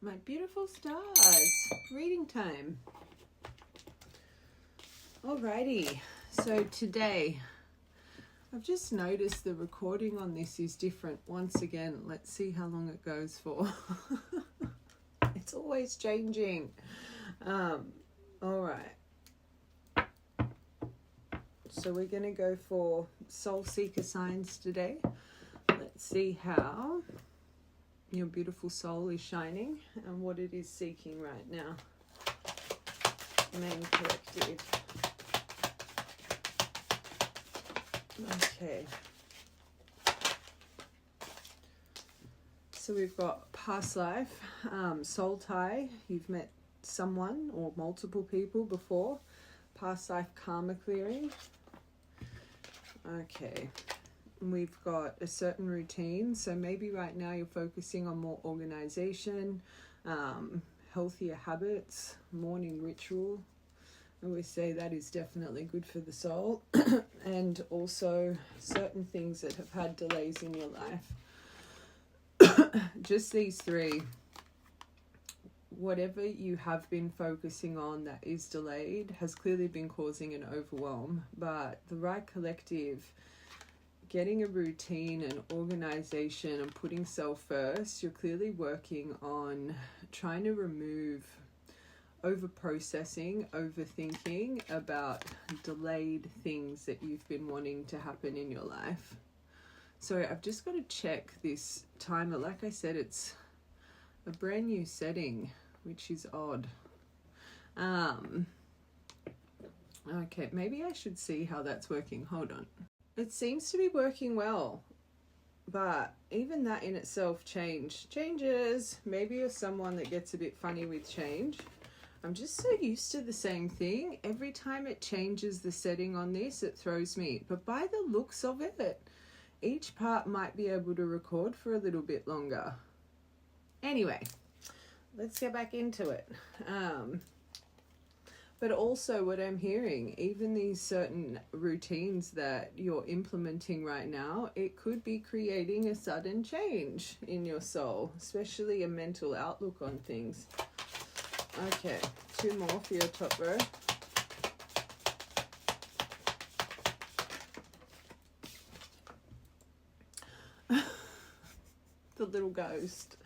My beautiful stars, reading time. Alrighty, so today I've just noticed the recording on this is different. Once again, let's see how long it goes for. It's always changing. Alright, so we're going to go for Soul Seeker signs today. Let's see how your beautiful soul is shining and what it is seeking right now. Main collective. Okay. So we've got past life, soul tie. You've met someone or multiple people before. Past life karma clearing. Okay. We've got a certain routine, so maybe right now you're focusing on more organization, healthier habits, morning ritual. I always say that is definitely good for the soul. And also certain things that have had delays in your life. Just these three. Whatever you have been focusing on that is delayed has clearly been causing an overwhelm, but the right collective, getting a routine and organization and putting self first, you're clearly working on trying to remove over-processing, overthinking about delayed things that you've been wanting to happen in your life. So I've just got to check this timer. Like I said, it's a brand new setting, which is odd. Okay, maybe I should see how that's working. Hold on. It seems to be working well, but even that in itself changes. Maybe you're someone that gets a bit funny with change. I'm just so used to the same thing. Every time it changes the setting on this, it throws me. But by the looks of it, each part might be able to record for a little bit longer. Anyway, let's get back into it. But also what I'm hearing, even these certain routines that you're implementing right now, it could be creating a sudden change in your soul, especially a mental outlook on things. Okay, 2 more for your top row. The little ghost.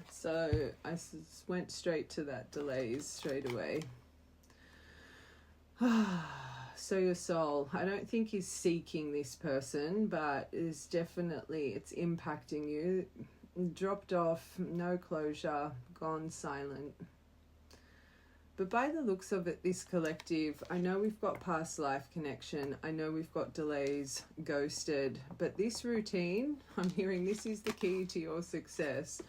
So I went straight to that delays straight away. So your soul, I don't think is seeking this person, but is definitely, it's impacting you. Dropped off, no closure, gone silent. But by the looks of it, this collective, I know we've got past life connection, I know we've got delays, ghosted, but this routine, I'm hearing this is the key to your success.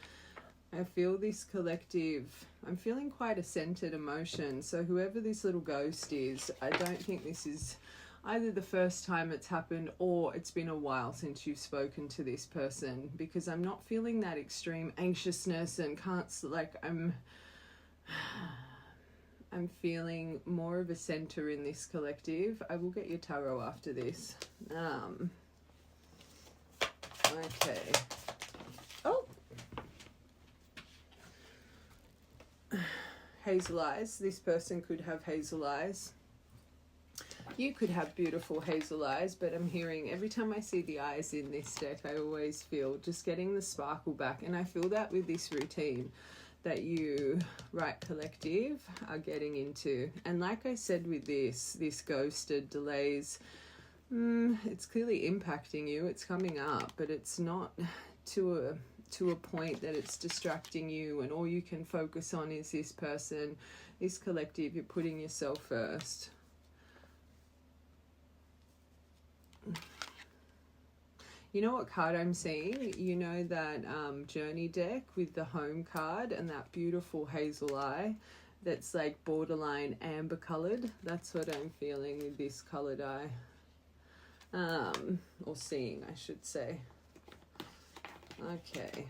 I feel this collective, I'm feeling quite a centered emotion. So whoever this little ghost is, I don't think this is either the first time it's happened or it's been a while since you've spoken to this person, because I'm not feeling that extreme anxiousness and I'm feeling more of a center in this collective. I will get your tarot after this. Okay. Oh! Hazel eyes. This person could have hazel eyes. You could have beautiful hazel eyes, but I'm hearing every time I see the eyes in this deck, I always feel just getting the sparkle back. And I feel that with this routine that you, right collective, are getting into. And like I said with this ghosted delays, it's clearly impacting you. It's coming up, but it's not to a point that it's distracting you and all you can focus on is this person, this collective. You're putting yourself first. You know what card I'm seeing? You know that journey deck with the home card and that beautiful hazel eye that's like borderline amber colored? That's what I'm feeling with this colored eye. Or seeing, I should say. Okay.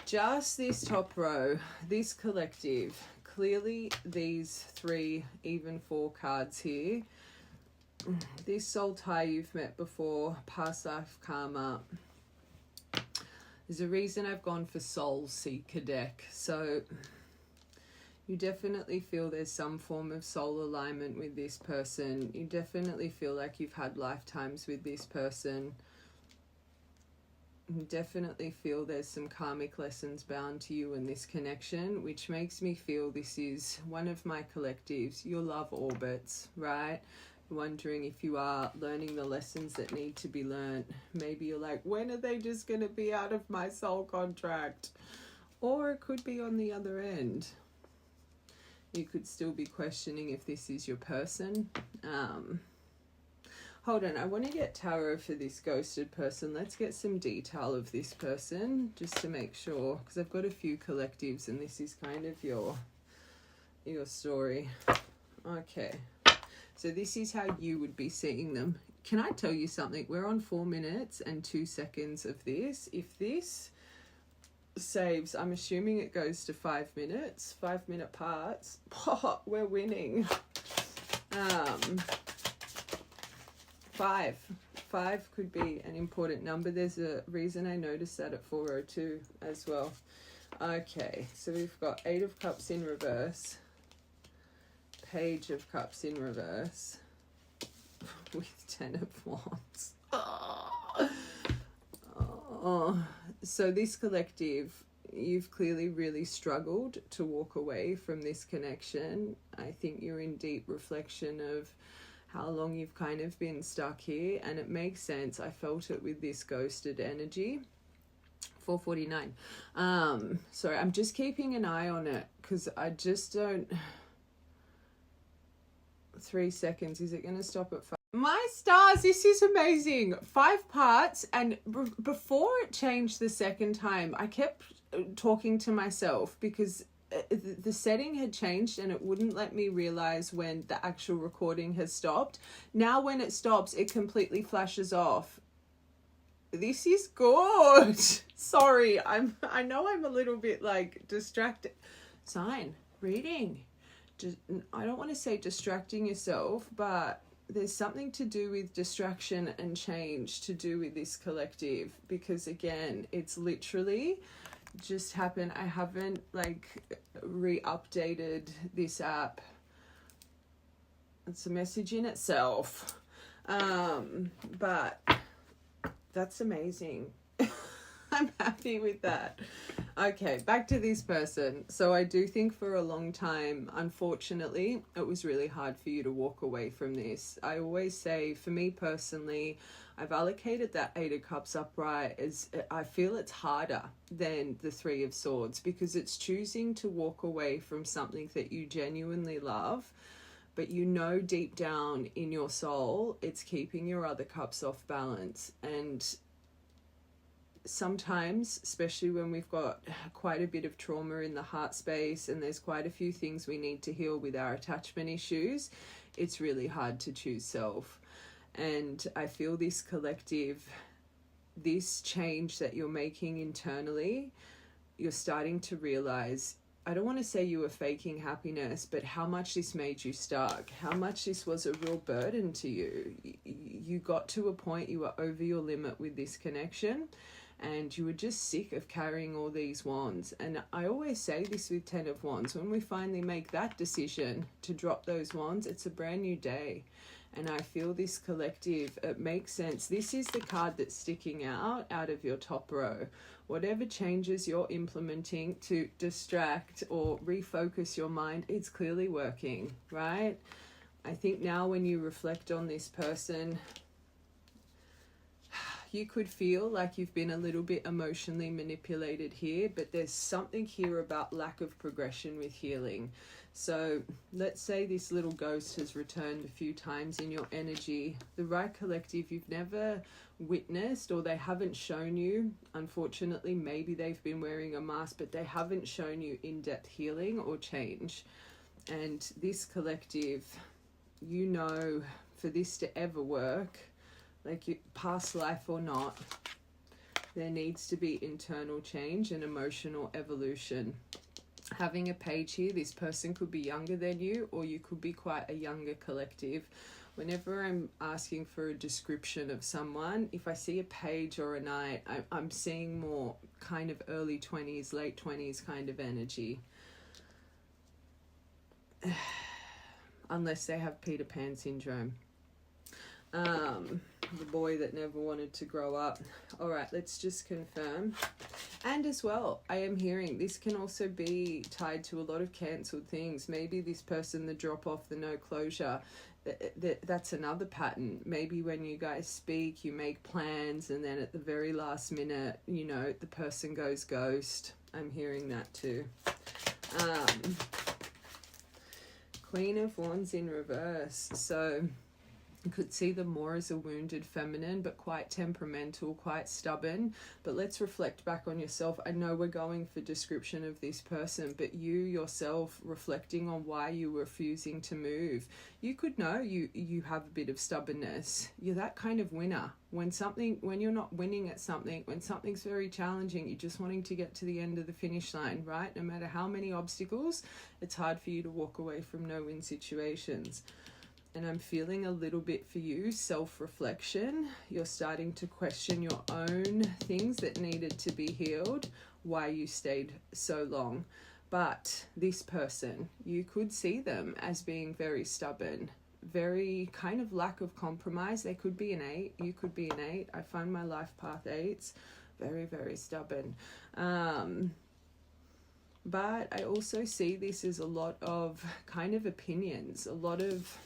Just this top row, this collective, clearly these 3, even 4 cards here. This soul tie you've met before, past life karma. There's a reason I've gone for Soul Seeker deck. So you definitely feel there's some form of soul alignment with this person. You definitely feel like you've had lifetimes with this person. You definitely feel there's some karmic lessons bound to you in this connection, which makes me feel this is one of my collectives, your love orbits, right? Wondering if you are learning the lessons that need to be learned. Maybe you're like, when are they just going to be out of my soul contract? Or it could be on the other end. You could still be questioning if this is your person. Hold on, I want to get tarot for this ghosted person. Let's get some detail of this person just to make sure, because I've got a few collectives and this is kind of your story. Okay. So this is how you would be seeing them. Can I tell you something? We're on 4 minutes and 2 seconds of this. If this saves, I'm assuming it goes to 5 minutes, 5-minute parts. Oh, we're winning. 5 could be an important number. There's a reason I noticed that at 4:02 as well. Okay, so we've got 8 of Cups in reverse. Page of Cups in reverse with 10 of Wands. So this collective, you've clearly really struggled to walk away from this connection. I think you're in deep reflection of how long you've kind of been stuck here, and it makes sense. I felt it with this ghosted energy. 4:49. Sorry, I'm just keeping an eye on it because I just don't. 3 seconds. Is it going to stop at 5? My stars, this is amazing. 5 parts, and before it changed the second time, I kept talking to myself because the setting had changed and it wouldn't let me realize when the actual recording has stopped. Now when it stops, it completely flashes off. This is good. Sorry, I know I'm a little bit like distracted. Sign, reading. I don't want to say distracting yourself, but there's something to do with distraction and change to do with this collective, because again, it's literally just happened. I haven't like re-updated this app. It's a message in itself. But that's amazing. I'm happy with that. Okay, back to this person. So I do think for a long time, unfortunately, it was really hard for you to walk away from this. I always say, for me personally, I've allocated that 8 of Cups upright as I feel it's harder than the 3 of Swords, because it's choosing to walk away from something that you genuinely love, but you know deep down in your soul, it's keeping your other cups off balance. And sometimes, especially when we've got quite a bit of trauma in the heart space and there's quite a few things we need to heal with our attachment issues, it's really hard to choose self. And I feel this collective, this change that you're making internally, you're starting to realize, I don't want to say you were faking happiness, but how much this made you stuck, how much this was a real burden to you. You got to a point you were over your limit with this connection, and you were just sick of carrying all these wands. And I always say this with 10 of Wands, when we finally make that decision to drop those wands, it's a brand new day. And I feel this collective, it makes sense. This is the card that's sticking out of your top row. Whatever changes you're implementing to distract or refocus your mind, it's clearly working, right? I think now when you reflect on this person, you could feel like you've been a little bit emotionally manipulated here, but there's something here about lack of progression with healing. So let's say this little ghost has returned a few times in your energy. The right collective you've never witnessed, or they haven't shown you, unfortunately, maybe they've been wearing a mask, but they haven't shown you in-depth healing or change. And this collective, you know, for this to ever work, like you, past life or not, there needs to be internal change and emotional evolution. Having a page here, this person could be younger than you, or you could be quite a younger collective. whenever I'm asking for a description of someone, if I see a page or a knight, I'm seeing more kind of early 20s, late 20s kind of energy. Unless they have Peter Pan syndrome. The boy that never wanted to grow up. All right, let's just confirm. And as well, I am hearing this can also be tied to a lot of cancelled things. Maybe this person, the drop off, the no closure, that's another pattern. Maybe when you guys speak, you make plans, and then at the very last minute, you know, the person goes ghost. I'm hearing that too. Queen of Wands in reverse. So you could see them more as a wounded feminine, but quite temperamental, quite stubborn. But let's reflect back on yourself. I know we're going for description of this person, but you yourself reflecting on why you were refusing to move. You could know you have a bit of stubbornness. You're that kind of winner. When you're not winning at something, when something's very challenging, you're just wanting to get to the end of the finish line, right? No matter how many obstacles, it's hard for you to walk away from no-win situations. And I'm feeling a little bit for you, self-reflection. You're starting to question your own things that needed to be healed, why you stayed so long. But this person, you could see them as being very stubborn, very kind of lack of compromise. They could be an 8, you could be an 8. I find my life path 8s very, very stubborn. But I also see this as a lot of kind of opinions, a lot of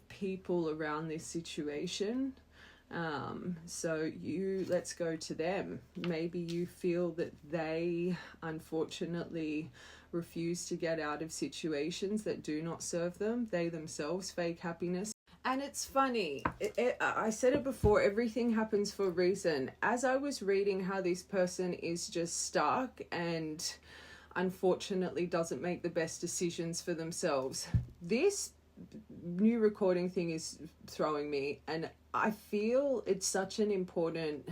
people around this situation. So let's go to them. Maybe you feel that they unfortunately refuse to get out of situations that do not serve them. They themselves fake happiness. And it's funny, I said it before, everything happens for a reason. As I was reading how this person is just stuck and unfortunately doesn't make the best decisions for themselves, this new recording thing is throwing me, and I feel it's such an important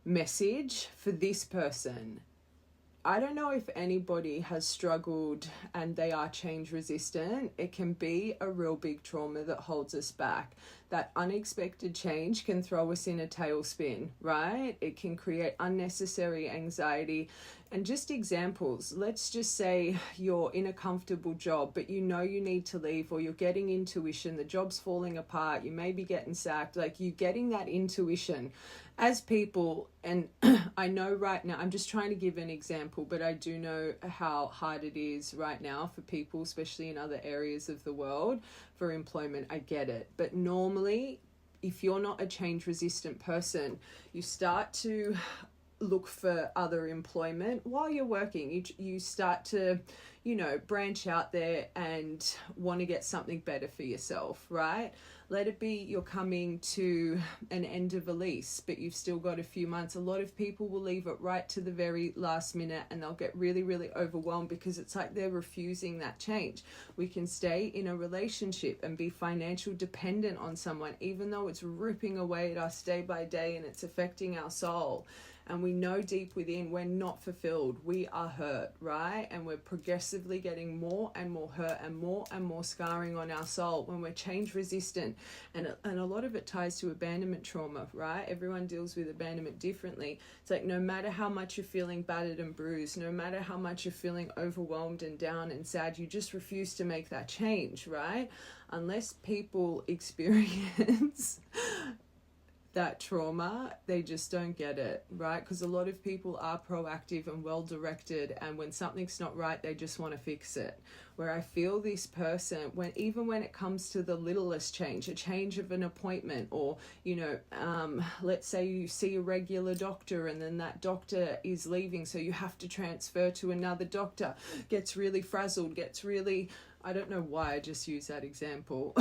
message for this person. I don't know if anybody has struggled and they are change resistant. It can be a real big trauma that holds us back. That unexpected change can throw us in a tailspin, right? It can create unnecessary anxiety. And just examples, let's just say you're in a comfortable job, but you know you need to leave, or you're getting intuition, the job's falling apart, you may be getting sacked, like you're getting that intuition. As people, and I know right now, I'm just trying to give an example, but I do know how hard it is right now for people, especially in other areas of the world, for employment. I get it. But normally, if you're not a change resistant person, you start to look for other employment while you're working. You start to, branch out there and want to get something better for yourself, right? Let it be you're coming to an end of a lease, but you've still got a few months. A lot of people will leave it right to the very last minute, and they'll get really, really overwhelmed because it's like they're refusing that change. We can stay in a relationship and be financial dependent on someone, even though it's ripping away at us day by day and it's affecting our soul. And we know deep within we're not fulfilled. We are hurt, right? And we're progressively getting more and more hurt and more scarring on our soul when we're change resistant. And a lot of it ties to abandonment trauma, right? Everyone deals with abandonment differently. It's like no matter how much you're feeling battered and bruised, no matter how much you're feeling overwhelmed and down and sad, you just refuse to make that change, right? Unless people experience that trauma, they just don't get it, right? Because a lot of people are proactive and well-directed, and when something's not right, they just want to fix it. Where I feel this person, even when it comes to the littlest change, a change of an appointment, or, let's say you see a regular doctor and then that doctor is leaving, so you have to transfer to another doctor, gets really frazzled, I don't know why I just used that example.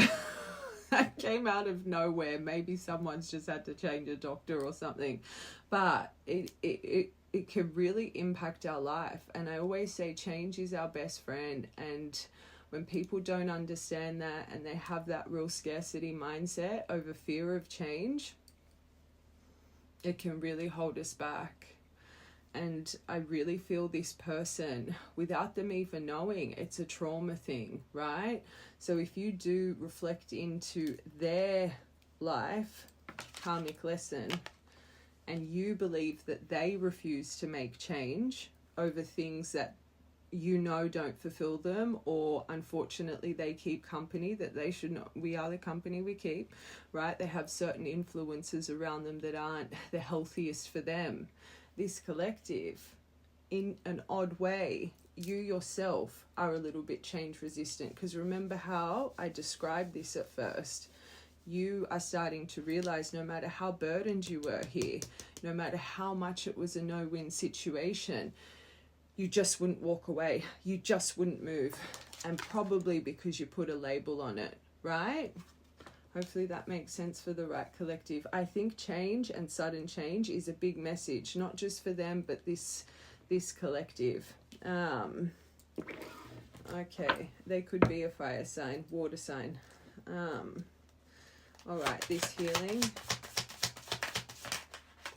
That came out of nowhere. Maybe someone's just had to change a doctor or something, but it can really impact our life. And I always say change is our best friend. And when people don't understand that and they have that real scarcity mindset over fear of change, it can really hold us back. And I really feel this person, without them even knowing, it's a trauma thing, right? So if you do reflect into their life karmic lesson, and you believe that they refuse to make change over things that you know don't fulfill them, or unfortunately they keep company that they should not, we are the company we keep, right? They have certain influences around them that aren't the healthiest for them. This collective, in an odd way, you yourself are a little bit change resistant, because remember how I described this at first. You are starting to realize no matter how burdened you were here, no matter how much it was a no-win situation, you just wouldn't walk away. You just wouldn't move. And probably because you put a label on it, right? Hopefully that makes sense for the right collective. I think change and sudden change is a big message, not just for them, but this collective. Okay, they could be a fire sign, water sign. All right, this healing.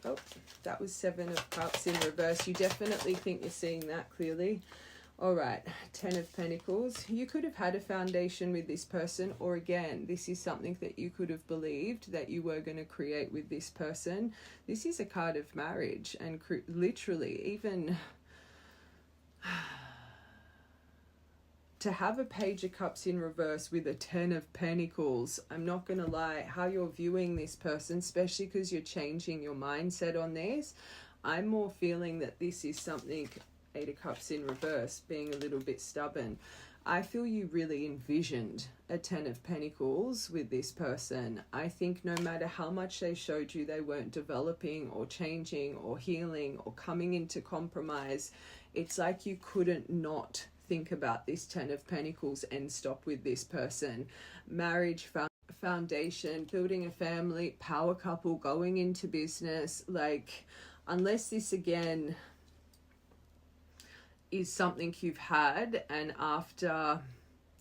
Oh, that was 7 of Cups in reverse. You definitely think you're seeing that clearly. All right, 10 of Pentacles. You could have had a foundation with this person, or again, this is something that you could have believed that you were going to create with this person. This is a card of marriage, and literally even to have a Page of Cups in reverse with a 10 of Pentacles, I'm not going to lie, how you're viewing this person, especially because you're changing your mindset on this, I'm more feeling that this is something, 8 of Cups in reverse, being a little bit stubborn. I feel you really envisioned a 10 of Pentacles with this person. I think no matter how much they showed you they weren't developing or changing or healing or coming into compromise, it's like you couldn't not think about this 10 of Pentacles and stop with this person. Marriage, foundation, building a family, power couple, going into business. Like, unless this again is something you've had, and after,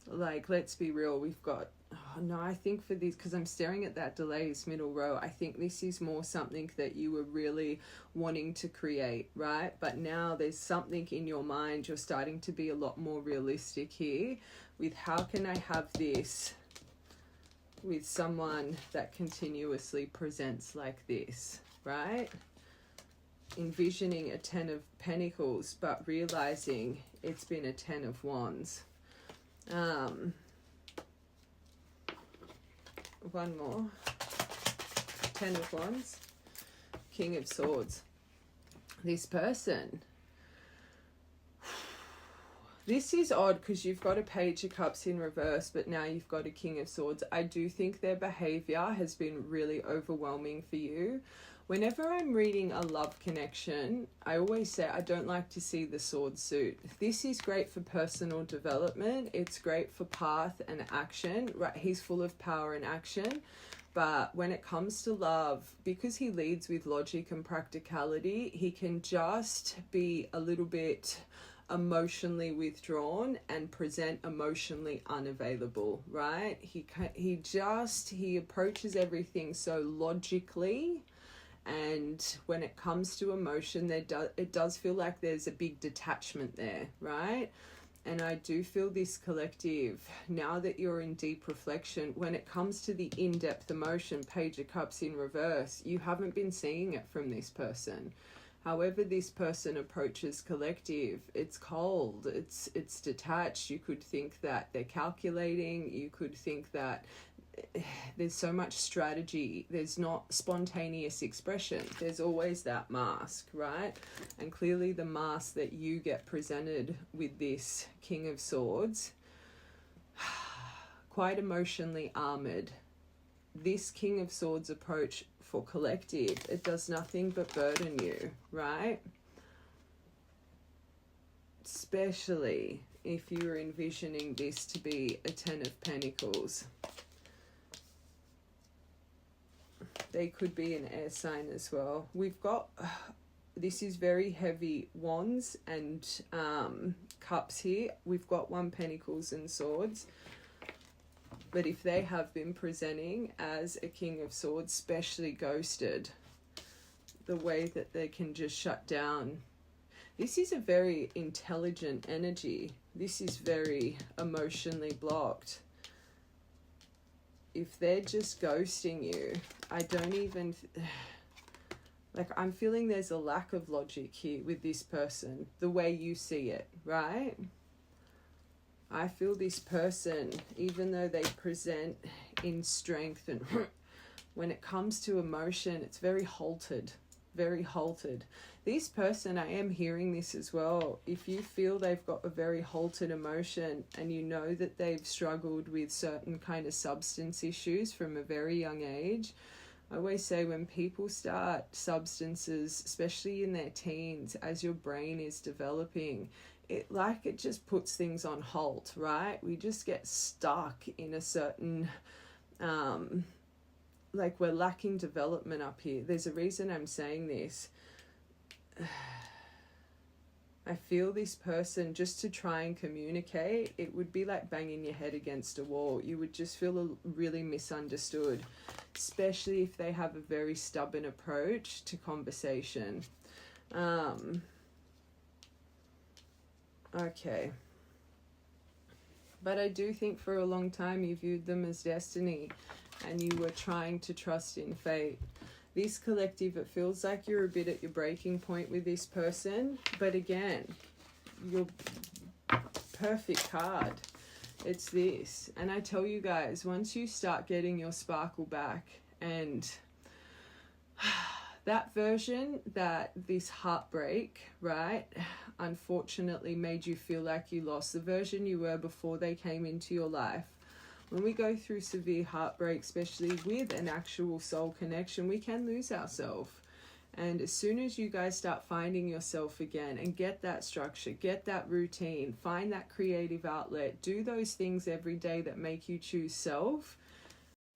like, let's be real, we've got, oh no, I think for this, because I'm staring at that delays middle row, I think this is more something that you were really wanting to create, right? But now there's something in your mind, you're starting to be a lot more realistic here with how can I have this with someone that continuously presents like this, right? Envisioning a 10 of Pentacles, but realizing it's been a 10 of Wands. One more. 10 of Wands. King of Swords. This person. This is odd because you've got a Page of Cups in reverse, but now you've got a King of Swords. I do think their behavior has been really overwhelming for you. Whenever I'm reading a love connection, I always say I don't like to see the sword suit. This is great for personal development. It's great for path and action. Right, he's full of power and action. But when it comes to love, because he leads with logic and practicality, he can just be a little bit emotionally withdrawn and present emotionally unavailable, right? He approaches everything so logically. And when it comes to emotion, it does feel like there's a big detachment there, right? And I do feel this collective, now that you're in deep reflection, when it comes to the in-depth emotion, Page of Cups in reverse, you haven't been seeing it from this person. However this person approaches collective, it's cold, it's detached. You could think that they're calculating, you could think that there's so much strategy, there's not spontaneous expression, there's always that mask, right? And clearly the mask that you get presented with this King of Swords, quite emotionally armored. This King of Swords approach for collective, it does nothing but burden you, right? Especially if you're envisioning this to be a 10 of Pentacles. They could be an air sign as well. We've got, this is very heavy wands and cups here. We've got 1 Pentacles and Swords. But if they have been presenting as a King of Swords, especially ghosted, the way that they can just shut down This is a very intelligent energy. This is very emotionally blocked. If they're just ghosting you, I don't even... Like, I'm feeling there's a lack of logic here with this person, the way you see it, right? I feel this person, even though they present in strength, and when it comes to emotion, it's very halted, very halted. This person, I am hearing this as well. If you feel they've got a very halted emotion and you know that they've struggled with certain kind of substance issues from a very young age, I always say when people start substances, especially in their teens, as your brain is developing, it just puts things on halt, right? We just get stuck in a certain, like we're lacking development up here. There's a reason I'm saying this. I feel this person, just to try and communicate, it would be like banging your head against a wall. You would just feel really misunderstood, especially if they have a very stubborn approach to conversation. Okay. But I do think for a long time you viewed them as destiny and you were trying to trust in fate. This collective, it feels like you're a bit at your breaking point with this person. But again, your perfect card, it's this. And I tell you guys, once you start getting your sparkle back, and that version, that this heartbreak, right, unfortunately made you feel like you lost the version you were before they came into your life. When we go through severe heartbreak, especially with an actual soul connection, we can lose ourselves. And as soon as you guys start finding yourself again and get that structure, get that routine, find that creative outlet, do those things every day that make you choose self,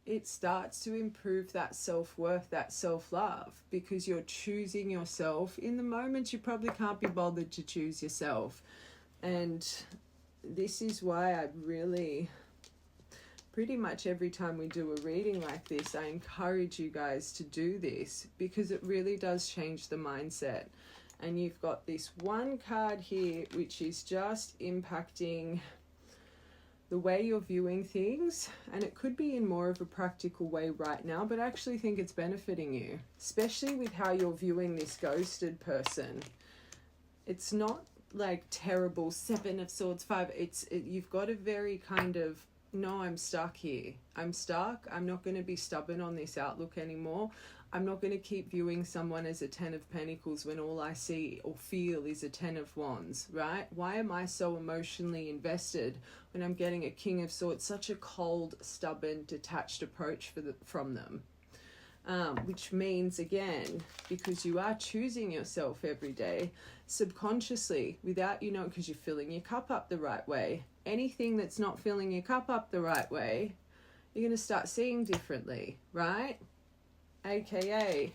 it starts to improve that self-worth, that self-love, because you're choosing yourself. In the moment, you probably can't be bothered to choose yourself. And this is why I really... pretty much every time we do a reading like this, I encourage you guys to do this, because it really does change the mindset. And you've got this one card here, which is just impacting the way you're viewing things. And it could be in more of a practical way right now, but I actually think it's benefiting you, especially with how you're viewing this ghosted person. It's not like terrible, 7 of Swords, 5. You've got a very kind of, no, I'm stuck here. I'm stuck. I'm not going to be stubborn on this outlook anymore. I'm not going to keep viewing someone as a 10 of Pentacles when all I see or feel is a 10 of Wands, right? Why am I so emotionally invested when I'm getting a King of Swords? Such a cold, stubborn, detached approach from them. Which means, again, because you are choosing yourself every day, subconsciously, without you knowing, because you're filling your cup up the right way. Anything that's not filling your cup up the right way, you're going to start seeing differently, right? AKA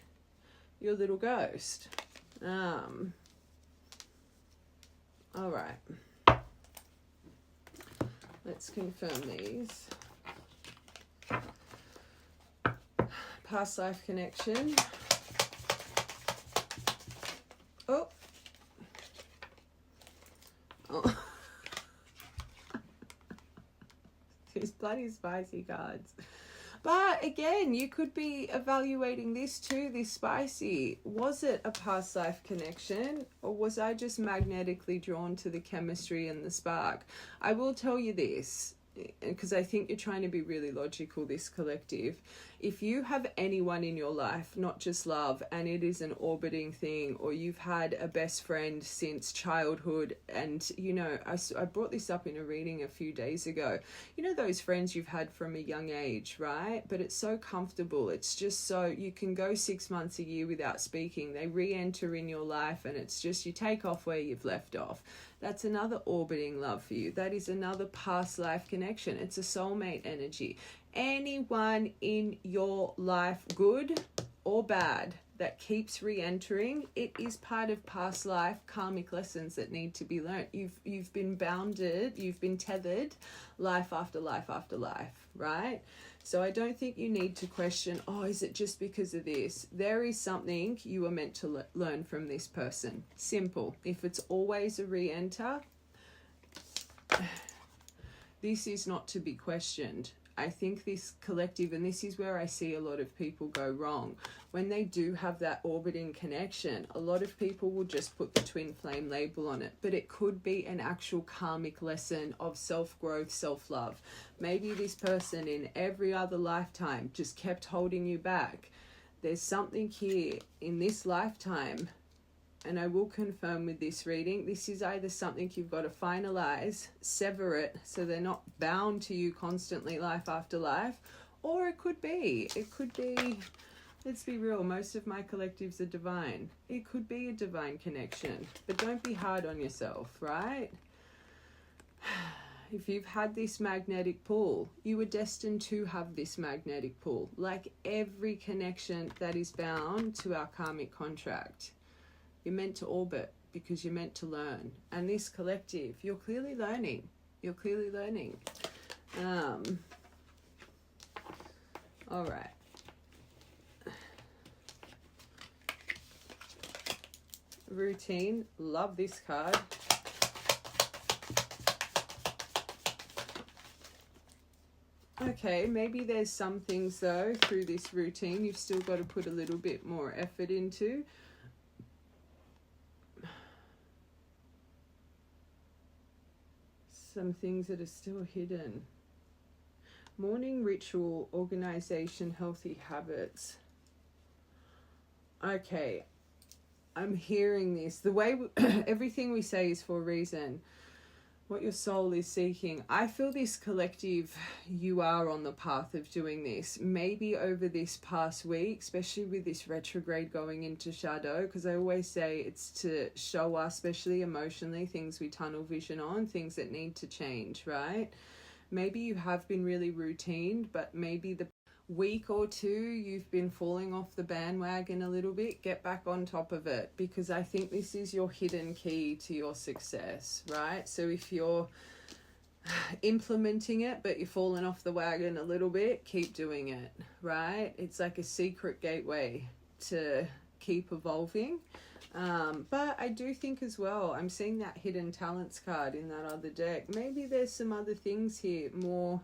your little ghost. All right. Let's confirm these. Past life connection. Oh. These bloody spicy cards. But again, you could be evaluating this too, this spicy. Was it a past life connection, or was I just magnetically drawn to the chemistry and the spark? I will tell you this, because I think you're trying to be really logical, this collective. If you have anyone in your life, not just love, and it is an orbiting thing, or you've had a best friend since childhood, and you know, I brought this up in a reading a few days ago, you know, those friends you've had from a young age, right? But it's so comfortable. It's just so, you can go 6 months, a year without speaking. They re-enter in your life, and it's just, you take off where you've left off. That's another orbiting love for you. That is another past life connection. It's a soulmate energy. Anyone in your life, good or bad, that keeps re-entering, it is part of past life karmic lessons that need to be learnt. You've been bounded, you've been tethered life after life after life, right? So I don't think you need to question, oh, is it just because of this? There is something you are meant to learn from this person. Simple. If it's always a re-enter, this is not to be questioned. I think this collective, and this is where I see a lot of people go wrong, when they do have that orbiting connection, a lot of people will just put the twin flame label on it, but it could be an actual karmic lesson of self-growth, self-love. Maybe this person in every other lifetime just kept holding you back. There's something here in this lifetime, and I will confirm with this reading, this is either something you've got to finalize, sever it, so they're not bound to you constantly life after life, or it could be, let's be real, most of my collectives are divine. It could be a divine connection, but don't be hard on yourself, right? If you've had this magnetic pull, you were destined to have this magnetic pull, like every connection that is bound to our karmic contract. You're meant to orbit because you're meant to learn. And this collective, you're clearly learning. You're clearly learning. All right. Routine. Love this card. Okay, maybe there's some things though through this routine you've still got to put a little bit more effort into. Some things that are still hidden. Morning ritual, organization, healthy habits. Okay, I'm hearing this. The way everything we say is for a reason. What your soul is seeking. I feel this collective, you are on the path of doing this. Maybe over this past week, especially with this retrograde going into shadow, because I always say it's to show us, especially emotionally, things we tunnel vision on, things that need to change, right? Maybe you have been really routine, but maybe the week or two you've been falling off the bandwagon a little bit. Get back on top of it, because I think this is your hidden key to your success, right? So if you're implementing it but you're falling off the wagon a little bit, keep doing it, right? It's like a secret gateway to keep evolving. But I do think as well, I'm seeing that hidden talents card in that other deck. Maybe there's some other things here, more.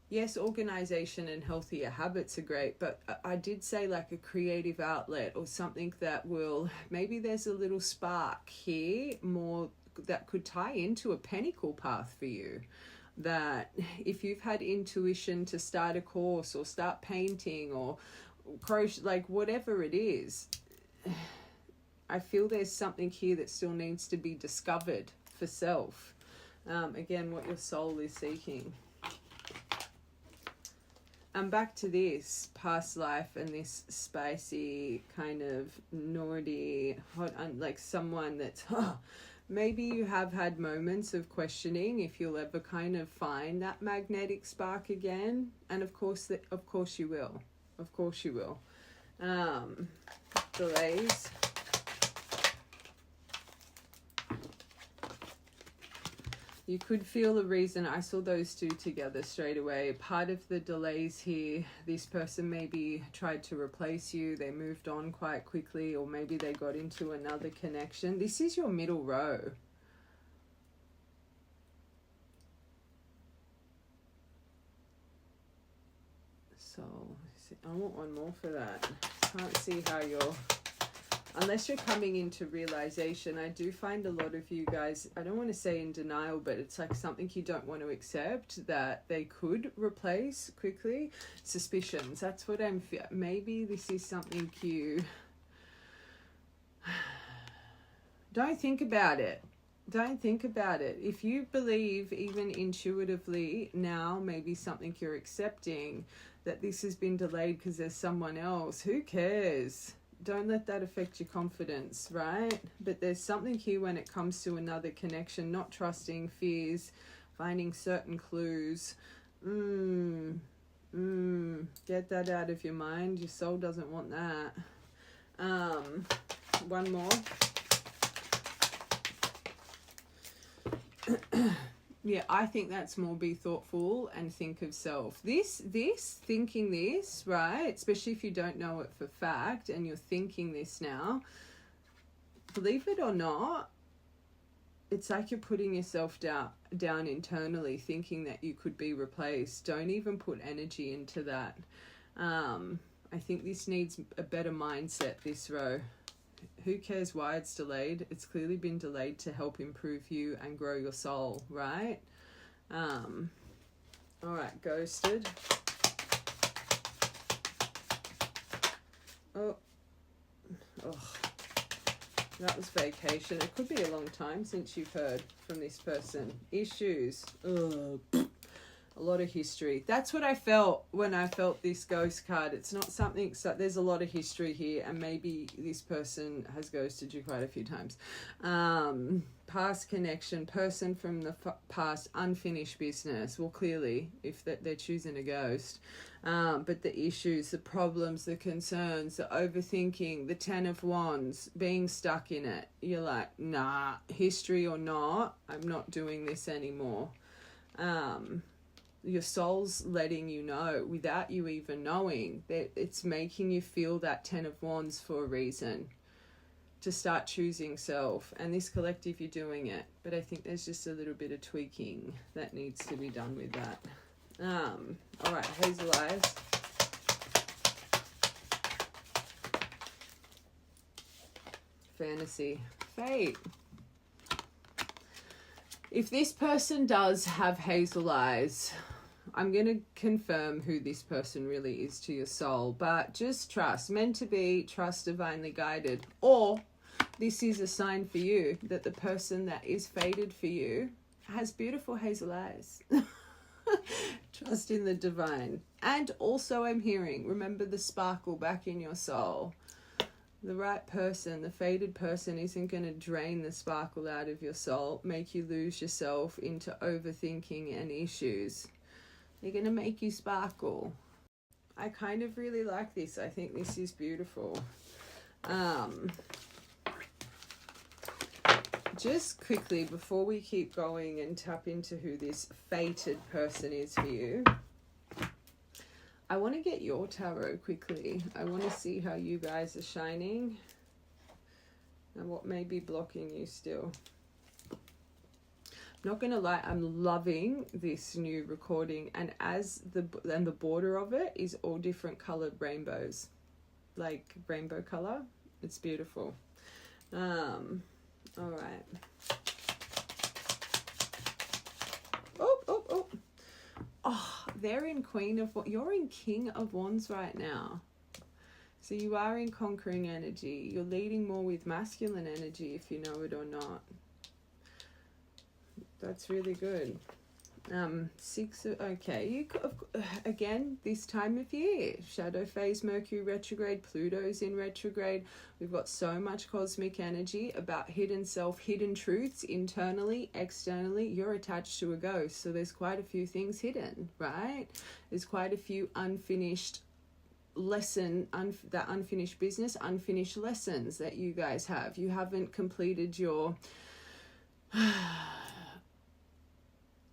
Yes, organization and healthier habits are great, but I did say like a creative outlet or something that will, maybe there's a little spark here more that could tie into a pinnacle path for you. That if you've had intuition to start a course or start painting or crochet, like whatever it is, I feel there's something here that still needs to be discovered for self. Again, what your soul is seeking. And back to this past life and this spicy kind of naughty, hot, like someone that's, maybe you have had moments of questioning if you'll ever kind of find that magnetic spark again. And of course you will. Of course you will. Delays. You could feel a reason. I saw those two together straight away. Part of the delays here, this person maybe tried to replace you. They moved on quite quickly, or maybe they got into another connection. This is your middle row. So, I want one more for that. Can't see how you're... Unless you're coming into realization, I do find a lot of you guys, I don't want to say in denial, but it's like something you don't want to accept that they could replace quickly. Suspicions, that's what I'm feeling. Maybe this is something you... Don't think about it. Don't think about it. If you believe, even intuitively, now maybe something you're accepting, that this has been delayed because there's someone else, who cares? Don't let that affect your confidence, right? But there's something here when it comes to another connection, not trusting, fears, finding certain clues. Get that out of your mind. Your soul doesn't want that. One more. Yeah, I think that's more be thoughtful and think of self. Thinking this, right? Especially if you don't know it for fact and you're thinking this now, believe it or not, it's like you're putting yourself down internally, thinking that you could be replaced. Don't even put energy into that. I think this needs a better mindset, this row. Who cares why it's delayed? It's clearly been delayed to help improve you and grow your soul, right? All right, ghosted. Oh, that was vacation. It could be a long time since you've heard from this person. Issues. Ugh. A lot of history. That's what I felt when I felt this ghost card. It's not something, so there's a lot of history here, and maybe this person has ghosted you quite a few times. Past connection, person from the past, unfinished business. Well, clearly, if they're choosing a ghost. But the issues, the problems, the concerns, the overthinking, the 10 of Wands, being stuck in it. You're like, nah, history or not, I'm not doing this anymore. Your soul's letting you know without you even knowing that it's making you feel that 10 of Wands for a reason, to start choosing self. And this collective, you're doing it, but I think there's just a little bit of tweaking that needs to be done with that. All right, Hazel Eyes. Fantasy. Fate. If this person does have hazel eyes, I'm going to confirm who this person really is to your soul, but just trust, meant to be, trust, divinely guided. Or this is a sign for you that the person that is fated for you has beautiful hazel eyes. Trust in the divine. And also I'm hearing, remember the sparkle back in your soul. The right person, the fated person, isn't going to drain the sparkle out of your soul, make you lose yourself into overthinking and issues. They're going to make you sparkle. I kind of really like this. I think this is beautiful. Just quickly, before we keep going and tap into who this fated person is for you, I want to get your tarot quickly. I want to see how you guys are shining and what may be blocking you still. Not gonna lie, I'm loving this new recording, and the border of it is all different colored rainbows, like rainbow color. It's beautiful. All right. Oh, they're in Queen of Wands. You're in King of Wands right now. So you are in conquering energy. You're leading more with masculine energy, if you know it or not. That's really good. Okay, again, this time of year, shadow phase, Mercury retrograde, Pluto's in retrograde. We've got so much cosmic energy about hidden self, hidden truths, internally, externally. You're attached to a ghost, so there's quite a few things hidden, right? There's quite a few unfinished that unfinished business, unfinished lessons that you guys have. You haven't completed your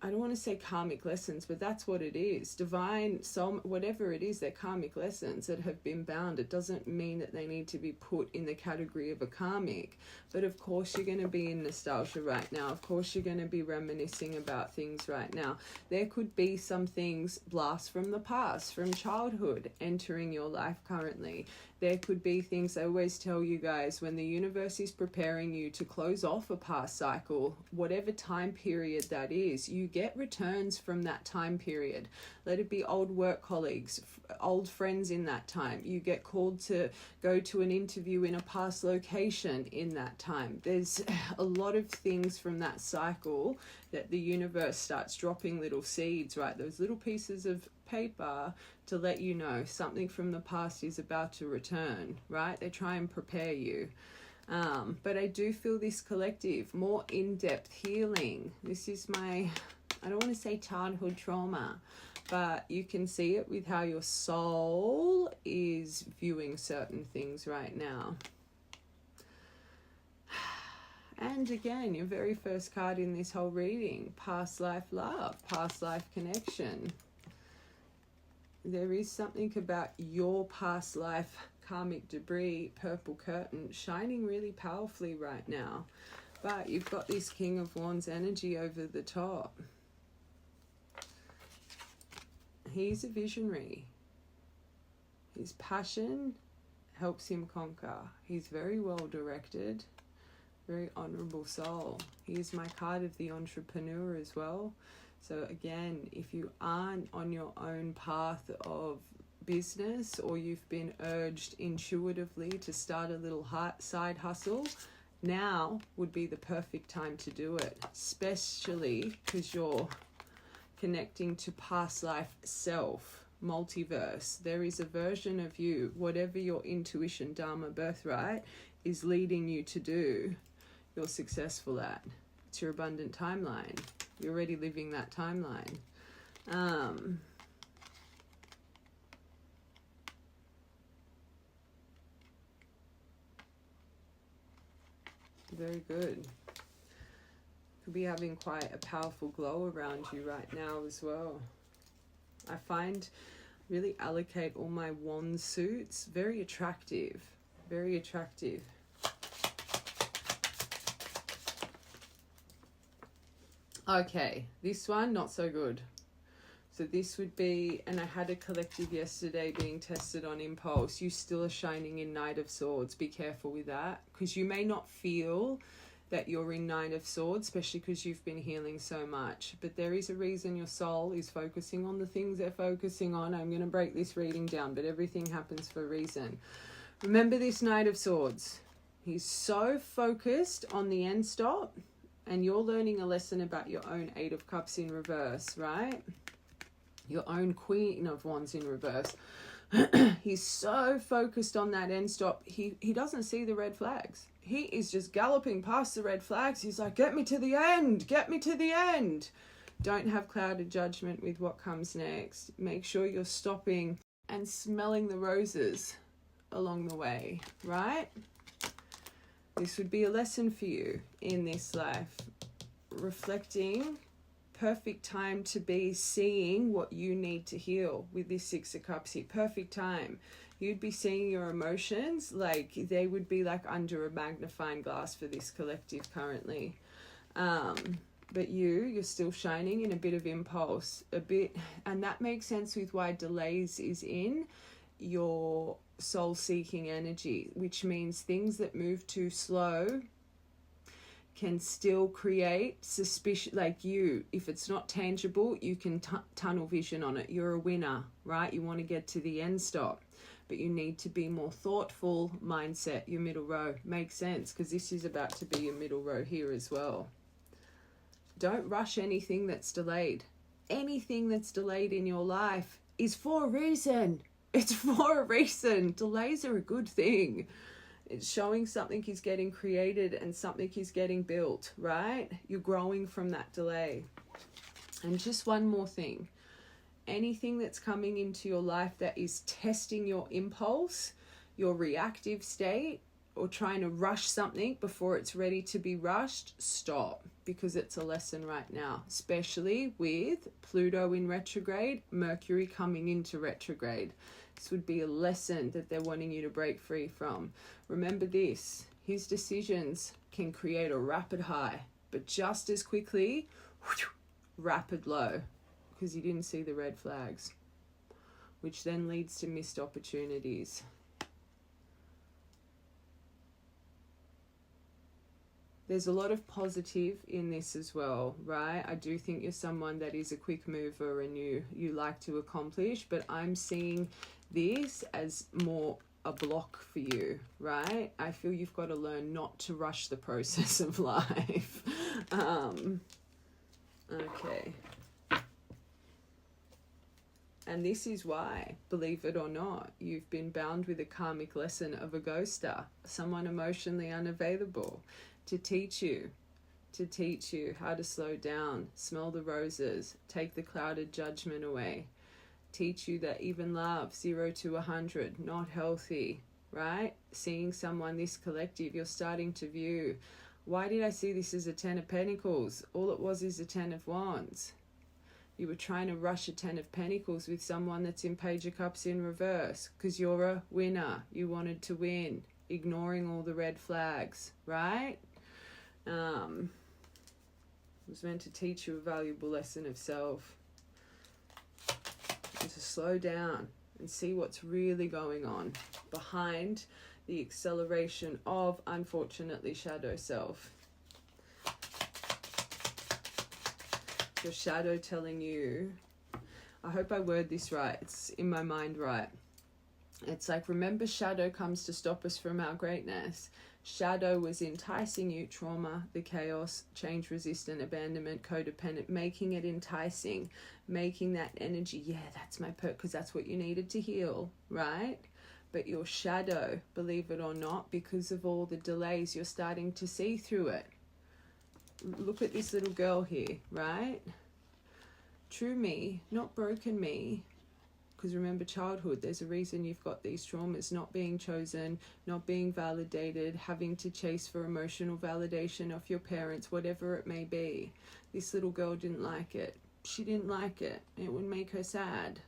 I don't want to say karmic lessons, but that's what it is. Divine soul, whatever it is, they're karmic lessons that have been bound. It doesn't mean that they need to be put in the category of a karmic. But of course you're going to be in nostalgia right now. Of course you're going to be reminiscing about things right now. There could be some things, blasts from the past, from childhood, entering your life currently. There could be things, I always tell you guys, when the universe is preparing you to close off a past cycle, whatever time period that is, you get returns from that time period. Let it be old work colleagues, old friends in that time. You get called to go to an interview in a past location in that time. There's a lot of things from that cycle that the universe starts dropping little seeds, right? Those little pieces of paper to let you know something from the past is about to return, right? They try and prepare you. But I do feel this collective, more in-depth healing. This is my, I don't want to say childhood trauma, but you can see it with how your soul is viewing certain things right now. And again, your very first card in this whole reading, past life love, past life connection. There is something about your past life karmic debris, purple curtain, shining really powerfully right now. But you've got this King of Wands energy over the top. He's a visionary. His passion helps him conquer. He's very well directed, very honorable soul. He is my card of the entrepreneur as well. So again, if you aren't on your own path of business, or you've been urged intuitively to start a little side hustle, now would be the perfect time to do it, especially because you're connecting to past life self, multiverse. There is a version of you, whatever your intuition, dharma, birthright is leading you to do, you're successful at. It's your abundant timeline. You're already living that timeline. Very good. Could be having quite a powerful glow around you right now as well. I find really allocate all my wand suits very attractive. Very attractive. Okay, this one not so good. So this would be, and I had a collective yesterday being tested on impulse. You still are shining in Knight of Swords. Be careful with that, because you may not feel that you're in Knight of Swords, especially because you've been healing so much. But there is a reason your soul is focusing on the things they're focusing on. I'm going to break this reading down, but everything happens for a reason. Remember this Knight of Swords. He's so focused on the end stop, and you're learning a lesson about your own Eight of Cups in reverse, right? Your own Queen of Wands in reverse. He's so focused on that end stop, he doesn't see the red flags. He is just galloping past the red flags. He's like, get me to the end, get me to the end. Don't have clouded judgment with what comes next. Make sure you're stopping and smelling the roses along the way, right? This would be a lesson for you in this life. Reflecting, perfect time to be seeing what you need to heal with this Six of Cups here. Perfect time. You'd be seeing your emotions like they would be like under a magnifying glass for this collective currently. But you're still shining in a bit of impulse, a bit, and that makes sense with why delays is in your soul-seeking energy, which means things that move too slow can still create suspicion. Like you, if it's not tangible, you can tunnel vision on it. You're a winner, right? You want to get to the end stop, but you need to be more thoughtful mindset. Your middle row makes sense, because this is about to be your middle row here as well. Don't rush anything that's delayed. Anything that's delayed in your life is for a reason. It's for a reason. Delays are a good thing. It's showing something is getting created and something is getting built, right? You're growing from that delay. And just one more thing. Anything that's coming into your life that is testing your impulse, your reactive state, or trying to rush something before it's ready to be rushed, stop, because it's a lesson right now, especially with Pluto in retrograde, Mercury coming into retrograde. This would be a lesson that they're wanting you to break free from. Remember this, his decisions can create a rapid high, but just as quickly, rapid low, because he didn't see the red flags, which then leads to missed opportunities. There's a lot of positive in this as well, right? I do think you're someone that is a quick mover and you like to accomplish, but I'm seeing this as more a block for you, right? I feel you've got to learn not to rush the process of life. Okay. And this is why, believe it or not, you've been bound with a karmic lesson of a ghoster, someone emotionally unavailable, to teach you how to slow down, smell the roses, take the clouded judgment away, teach you that even love, 0 to 100, not healthy, right? Seeing someone this collective, you're starting to view Why did I see this as a 10 of Pentacles? All it was is a 10 of Wands. You were trying to rush a 10 of Pentacles with someone that's in Page of Cups in reverse because you're a winner. You wanted to win, ignoring all the red flags, right? It was meant to teach you a valuable lesson of self. And to slow down and see what's really going on behind the acceleration of, unfortunately, shadow self. Your shadow telling you, I hope I word this right, it's in my mind right. It's like, remember, shadow comes to stop us from our greatness. Shadow was enticing you, trauma, the chaos, change resistant, abandonment, codependent, making it enticing, making that energy, yeah, that's my because that's what you needed to heal, right? But your shadow, believe it or not, because of all the delays, you're starting to see through it. Look at this little girl here, right? True me, not broken me. Because remember, childhood, there's a reason you've got these traumas, not being chosen, not being validated, having to chase for emotional validation of your parents, whatever it may be. This little girl didn't like it. She didn't like it. It would make her sad.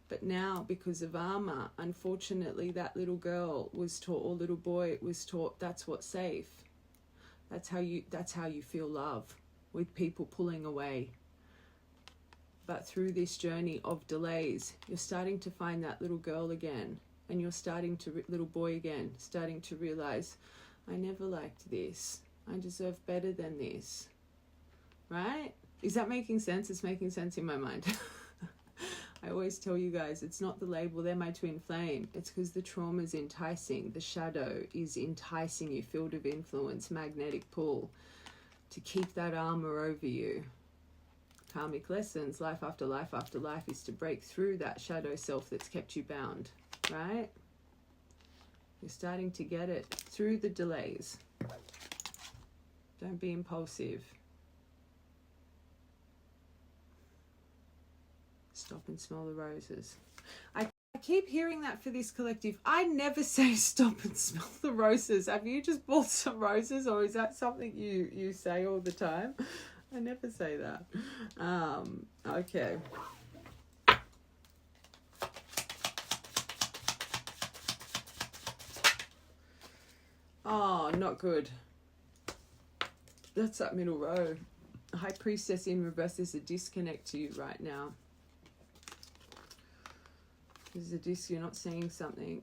But now, because of armor, unfortunately, that little girl was taught, or little boy was taught, that's what's safe. That's how you feel love, with people pulling away. But through this journey of delays, you're starting to find that little girl again, and you're starting to, little boy again, starting to realize, I never liked this. I deserve better than this. Right? Is that making sense? It's making sense in my mind. I always tell you guys, it's not the label, they're my twin flame. It's because the trauma is enticing. The shadow is enticing you, field of influence, magnetic pull, to keep that armor over you. Karmic lessons, life after life after life, is to break through that shadow self that's kept you bound, right? You're starting to get it through the delays. Don't be impulsive. Stop and smell the roses. I keep hearing that for this collective. I never say stop and smell the roses. Have you just bought some roses, or is that something you say all the time? I never say that. Okay. Oh, not good. That's that middle row. High Priestess in reverse. There's a disconnect to you right now. There's a disc, you're not seeing something.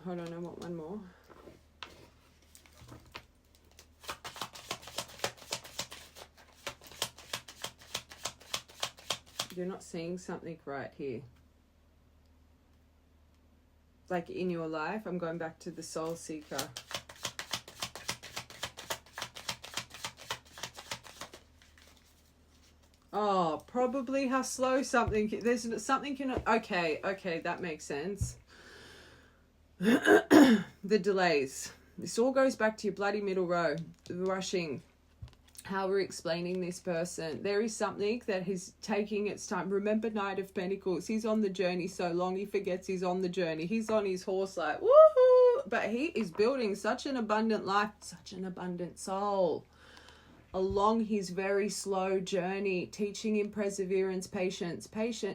Hold on, I want one more. You're not seeing something right here. Like in your life, I'm going back to the soul seeker. Oh, probably how slow something, there's something you're not, okay, that makes sense. The delays. This all goes back to your bloody middle row, the rushing, how we're explaining this person. There is something that is taking its time. Remember, Knight of Pentacles, he's on the journey so long, he forgets he's on the journey. He's on his horse like, woohoo! But he is building such an abundant life, such an abundant soul, along his very slow journey, teaching him perseverance, patience.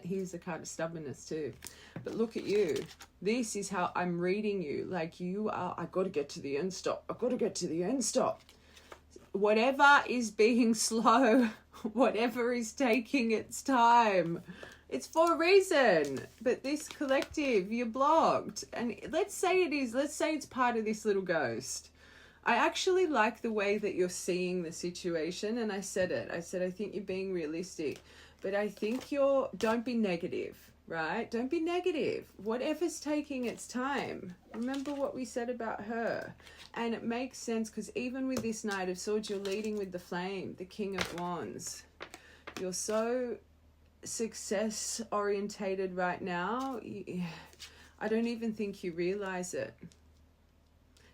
Here's the card of stubbornness too. But look at you. This is how I'm reading you. Like you are, I got to get to the end stop. I got to get to the end stop. Whatever is being slow, whatever is taking its time, it's for a reason. But this collective, you're blocked. And let's say it is, let's say it's part of this little ghost. I actually like the way that you're seeing the situation, and I said it. I said, I think you're being realistic, but I think don't be negative, right? Don't be negative. Whatever's taking its time. Remember what we said about her. And it makes sense because even with this Knight of Swords, you're leading with the flame, the King of Wands. You're so success orientated right now. I don't even think you realize it.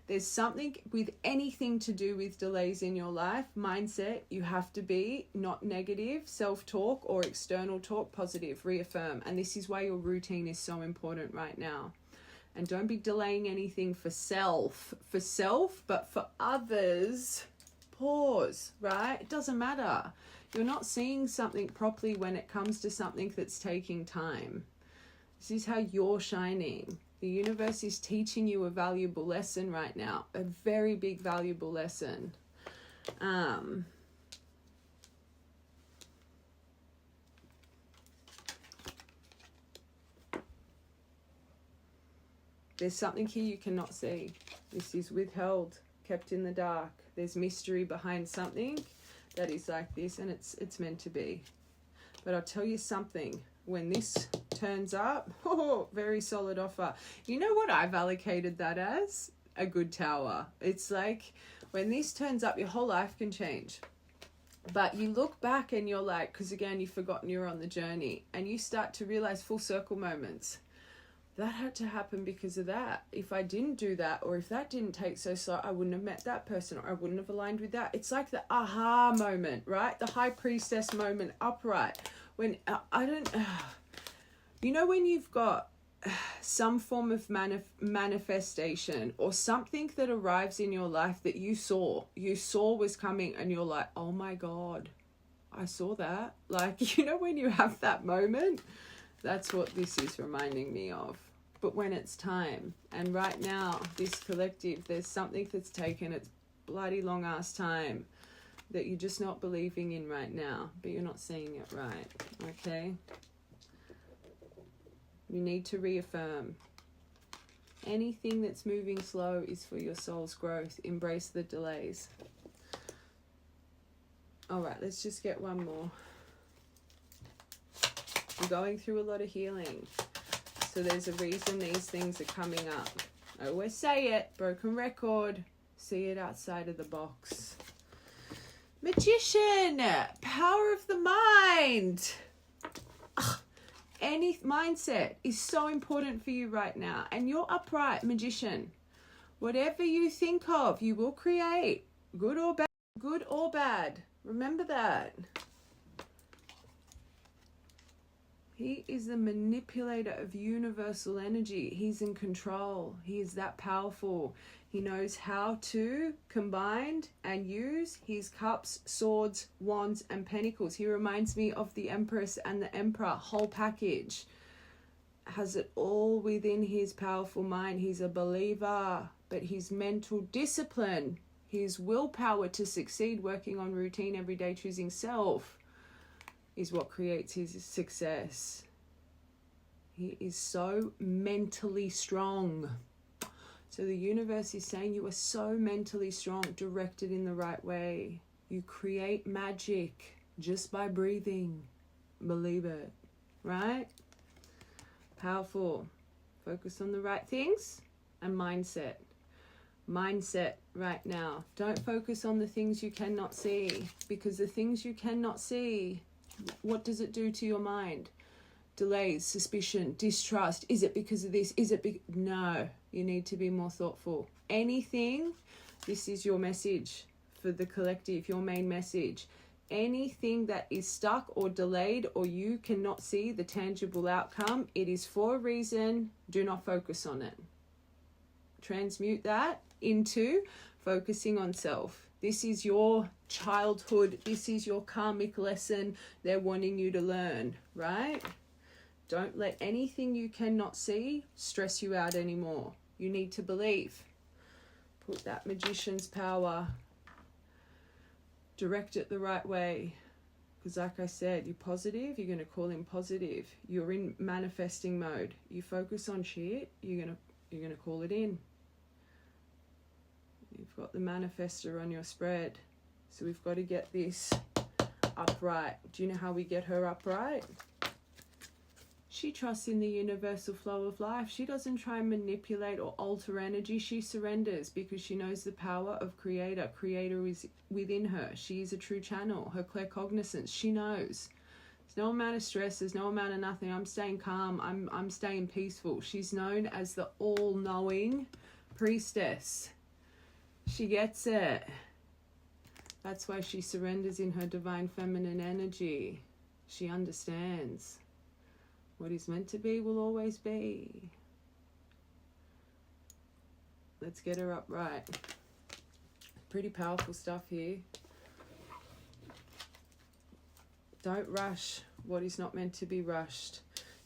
There's something with anything to do with delays in your life, mindset, you have to be not negative, self-talk or external talk, positive, reaffirm. And this is why your routine is so important right now. And don't be delaying anything for self, but for others, pause, right? It doesn't matter. You're not seeing something properly when it comes to something that's taking time. This is how you're shining. The universe is teaching you a valuable lesson right now, a very big valuable lesson. There's something here you cannot see. This is withheld, kept in the dark. There's mystery behind something that is like this, and it's meant to be. But I'll tell you something, when this turns up, oh, very solid offer. You know what I've allocated that as? A good tower. It's like when this turns up, your whole life can change. But you look back and you're like, because again, you've forgotten you're on the journey, and you start to realize full circle moments. That had to happen because of that. If I didn't do that, or if that didn't take so slow, I wouldn't have met that person, or I wouldn't have aligned with that. It's like the aha moment, right? The high priestess moment, upright. When you know, when you've got some form of manifestation or something that arrives in your life that you saw was coming, and you're like, oh my God, I saw that. Like, you know, when you have that moment, that's what this is reminding me of. But when it's time, and right now, this collective, there's something that's taken its bloody long ass time that you're just not believing in right now, but you're not seeing it right, okay? You need to reaffirm. Anything that's moving slow is for your soul's growth. Embrace the delays. All right, let's just get one more. I'm going through a lot of healing. So there's a reason these things are coming up. I always say it, broken record. See it outside of the box. Magician, power of the mind. Any mindset is so important for you right now. And you're upright, Magician. Whatever you think of, you will create. Good or bad. Good or bad. Remember that. He is the manipulator of universal energy. He's in control. He is that powerful. He knows how to combine and use his cups, swords, wands, and pentacles. He reminds me of the Empress and the Emperor, whole package. Has it all within his powerful mind. He's a believer, but his mental discipline, his willpower to succeed, working on routine every day, choosing self, is what creates his success. He is so mentally strong. So the universe is saying you are so mentally strong, directed in the right way. You create magic just by breathing. Believe it, right? Powerful. Focus on the right things and mindset. Mindset right now. Don't focus on the things you cannot see, because the things you cannot see, what does it do to your mind? Delays, suspicion, distrust. Is it because of this? Is it no, you need to be more thoughtful. Anything, this is your message for the collective, your main message. Anything that is stuck or delayed, or you cannot see the tangible outcome, it is for a reason. Do not focus on it. Transmute that into focusing on self. This is your childhood. This is your karmic lesson they're wanting you to learn, right? Don't let anything you cannot see stress you out anymore. You need to believe. Put that magician's power. Direct it the right way. Because like I said, you're positive, you're going to call in positive. You're in manifesting mode. You focus on shit, you're going to call it in. You've got the manifestor on your spread. So we've got to get this upright. Do you know how we get her upright? She trusts in the universal flow of life. She doesn't try and manipulate or alter energy. She surrenders because she knows the power of Creator. Creator is within her. She is a true channel. Her claircognizance, she knows. There's no amount of stress. There's no amount of nothing. I'm staying calm. I'm staying peaceful. She's known as the all-knowing priestess. She gets it. That's why she surrenders in her divine feminine energy. She understands. What is meant to be will always be. Let's get her upright. Pretty powerful stuff here. Don't rush what is not meant to be rushed.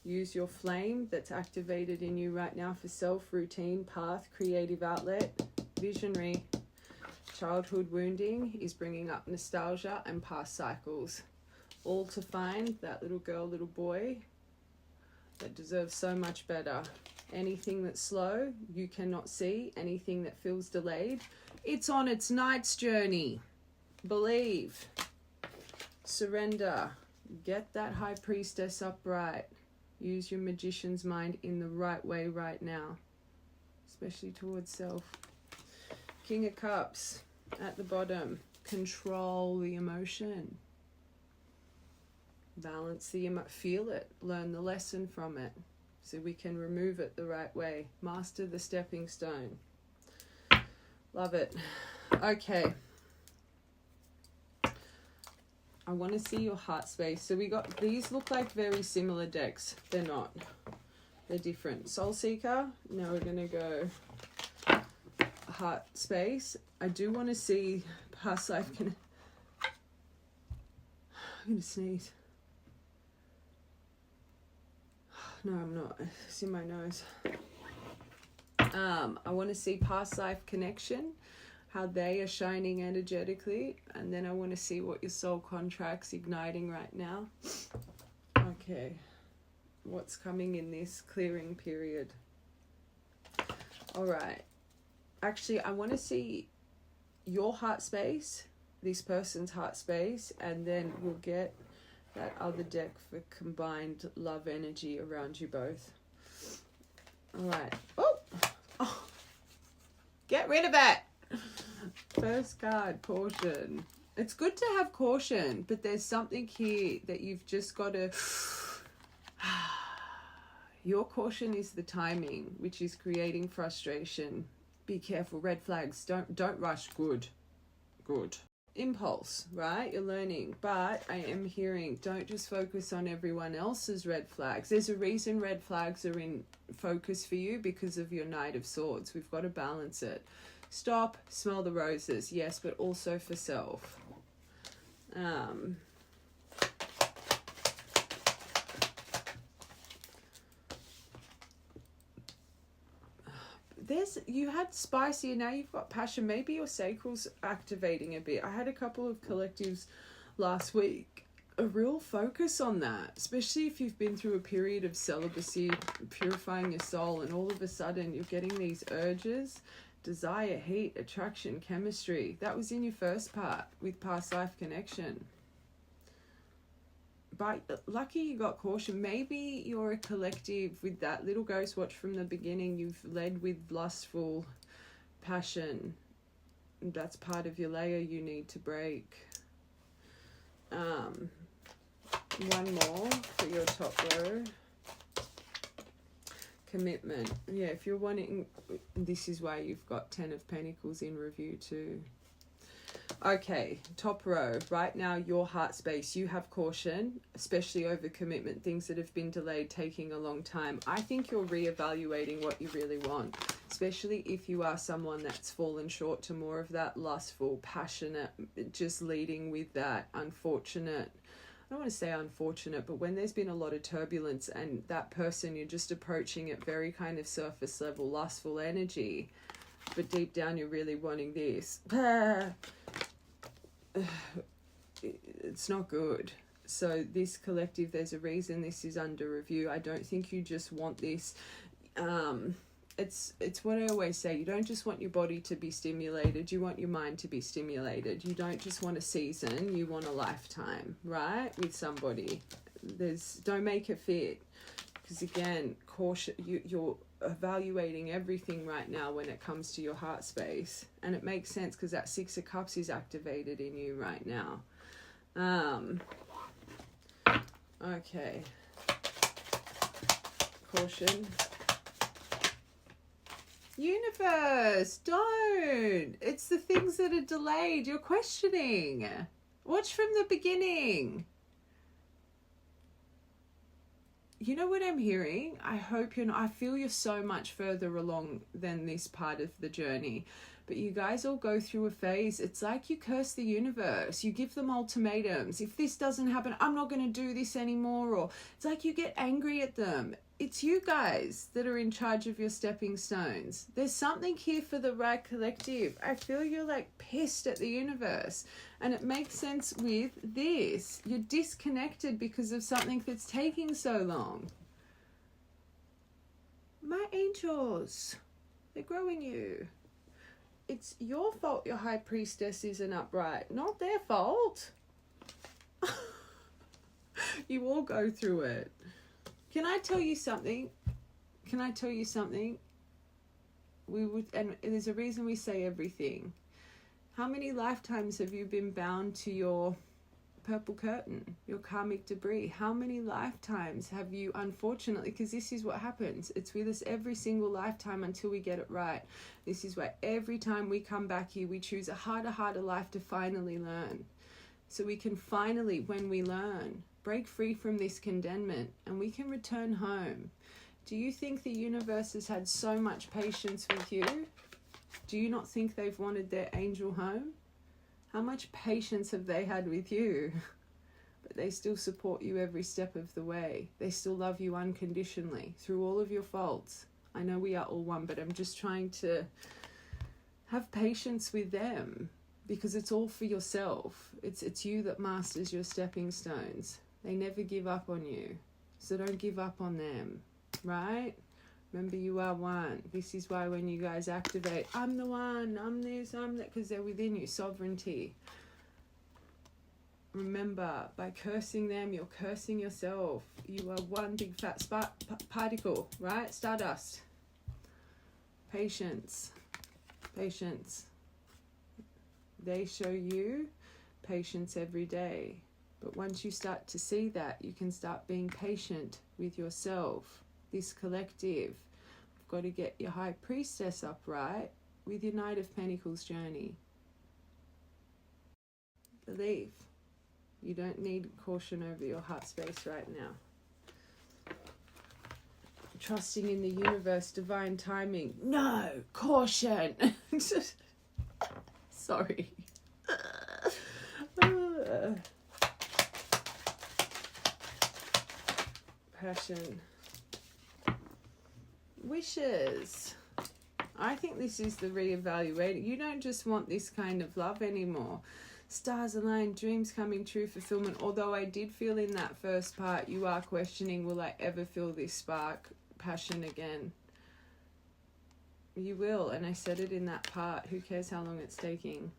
Use your flame that's activated in you right now for self, routine, path, creative outlet, visionary. Childhood wounding is bringing up nostalgia and past cycles. All to find that little girl, little boy that deserves so much better. Anything that's slow, you cannot see. Anything that feels delayed, it's on its knight's journey. Believe. Surrender. Get that high priestess upright. Use your magician's mind in the right way right now, especially towards self. King of Cups at the bottom. Control the emotion. Balance the feel it. Learn the lesson from it so we can remove it the right way. Master the stepping stone. Love it. Okay. I want to see your heart space. So we got, these look like very similar decks. They're not. They're different. Soul Seeker. Now we're going to go heart space. I do want to see past life. I'm going to sneeze. No, I'm not. It's in my nose. I want to see past life connection, how they are shining energetically, and then I want to see what your soul contract's igniting right now. Okay, what's coming in this clearing period? All right, actually I want to see your heart space, this person's heart space, and then we'll get that other deck for combined love energy around you both. All right. Oh, get rid of it. First card, caution. It's good to have caution, but there's something here that you've just got to... Your caution is the timing, which is creating frustration. Be careful, red flags. Don't rush. Good. Impulse, right? You're learning, but I am hearing, don't just focus on everyone else's red flags. There's a reason red flags are in focus for you, because of your Knight of Swords. We've got to balance it. Stop, smell the roses, yes, but also for self. You had spicy and now you've got passion. Maybe your sacral's activating a bit. I had a couple of collectives last week, a real focus on that, especially if you've been through a period of celibacy, purifying your soul, and all of a sudden you're getting these urges, desire, heat, attraction, chemistry. That was in your first part with past life connection. But lucky you got caution. Maybe you're a collective with that little ghost watch from the beginning. You've led with lustful passion. That's part of your layer you need to break. One more for your top row. Commitment. Yeah, if you're wanting... This is why you've got 10 of Pentacles in review too. Okay, top row. Right now, your heart space. You have caution, especially over commitment, things that have been delayed, taking a long time. I think you're reevaluating what you really want, especially if you are someone that's fallen short to more of that lustful, passionate, just leading with that unfortunate. I don't want to say unfortunate, but when there's been a lot of turbulence and that person, you're just approaching it very kind of surface level, lustful energy, but deep down you're really wanting this. It's not good. So this collective, there's a reason this is under review. I don't think you just want this. It's what I always say. You don't just want your body to be stimulated. You want your mind to be stimulated. You don't just want a season. You want a lifetime, right? With somebody. Don't make it fit. Because again, caution. You're evaluating everything right now when it comes to your heart space, and it makes sense because that 6 of Cups is activated in you right now. Okay, caution. Universe, don't. It's the things that are delayed. You're questioning. Watch from the beginning. You know what I'm hearing? I hope you're not. I feel you're so much further along than this part of the journey. But you guys all go through a phase. It's like you curse the universe. You give them ultimatums. If this doesn't happen, I'm not going to do this anymore. Or it's like you get angry at them. It's you guys that are in charge of your stepping stones. There's something here for the right collective. I feel you're like pissed at the universe. And it makes sense with this. You're disconnected because of something that's taking so long. My angels, they're growing you. It's your fault your high priestess isn't upright, not their fault. You all go through it. Can I tell you something? And there's a reason we say everything. How many lifetimes have you been bound to your purple curtain, your karmic debris? How many lifetimes have you, unfortunately, because this is what happens, it's with us every single lifetime until we get it right. This is why every time we come back here, we choose a harder life to finally learn. So we can finally, when we learn, break free from this condemnment and we can return home. Do you think the universe has had so much patience with you? Do you not think they've wanted their angel home? How much patience have they had with you? But they still support you every step of the way. They still love you unconditionally through all of your faults. I know we are all one, but I'm just trying to have patience with them because it's all for yourself. It's you that masters your stepping stones. They never give up on you. So don't give up on them, right? Remember, you are one. This is why when you guys activate, I'm the one, I'm this, I'm that, because they're within you, sovereignty. Remember, by cursing them, you're cursing yourself. You are one big fat particle, right? Stardust. Patience. Patience. They show you patience every day. But once you start to see that, you can start being patient with yourself. This collective. You've got to get your high priestess upright with your Knight of Pentacles journey. Believe. You don't need caution over your heart space right now. Trusting in the universe, divine timing. No, caution. Sorry. Passion. Wishes. I think this is the reevaluating. You don't just want this kind of love anymore. Stars aligned, dreams coming true, fulfillment. Although I did feel in that first part, you are questioning, will I ever feel this spark, passion again? You will, and I said it in that part. Who cares how long it's taking?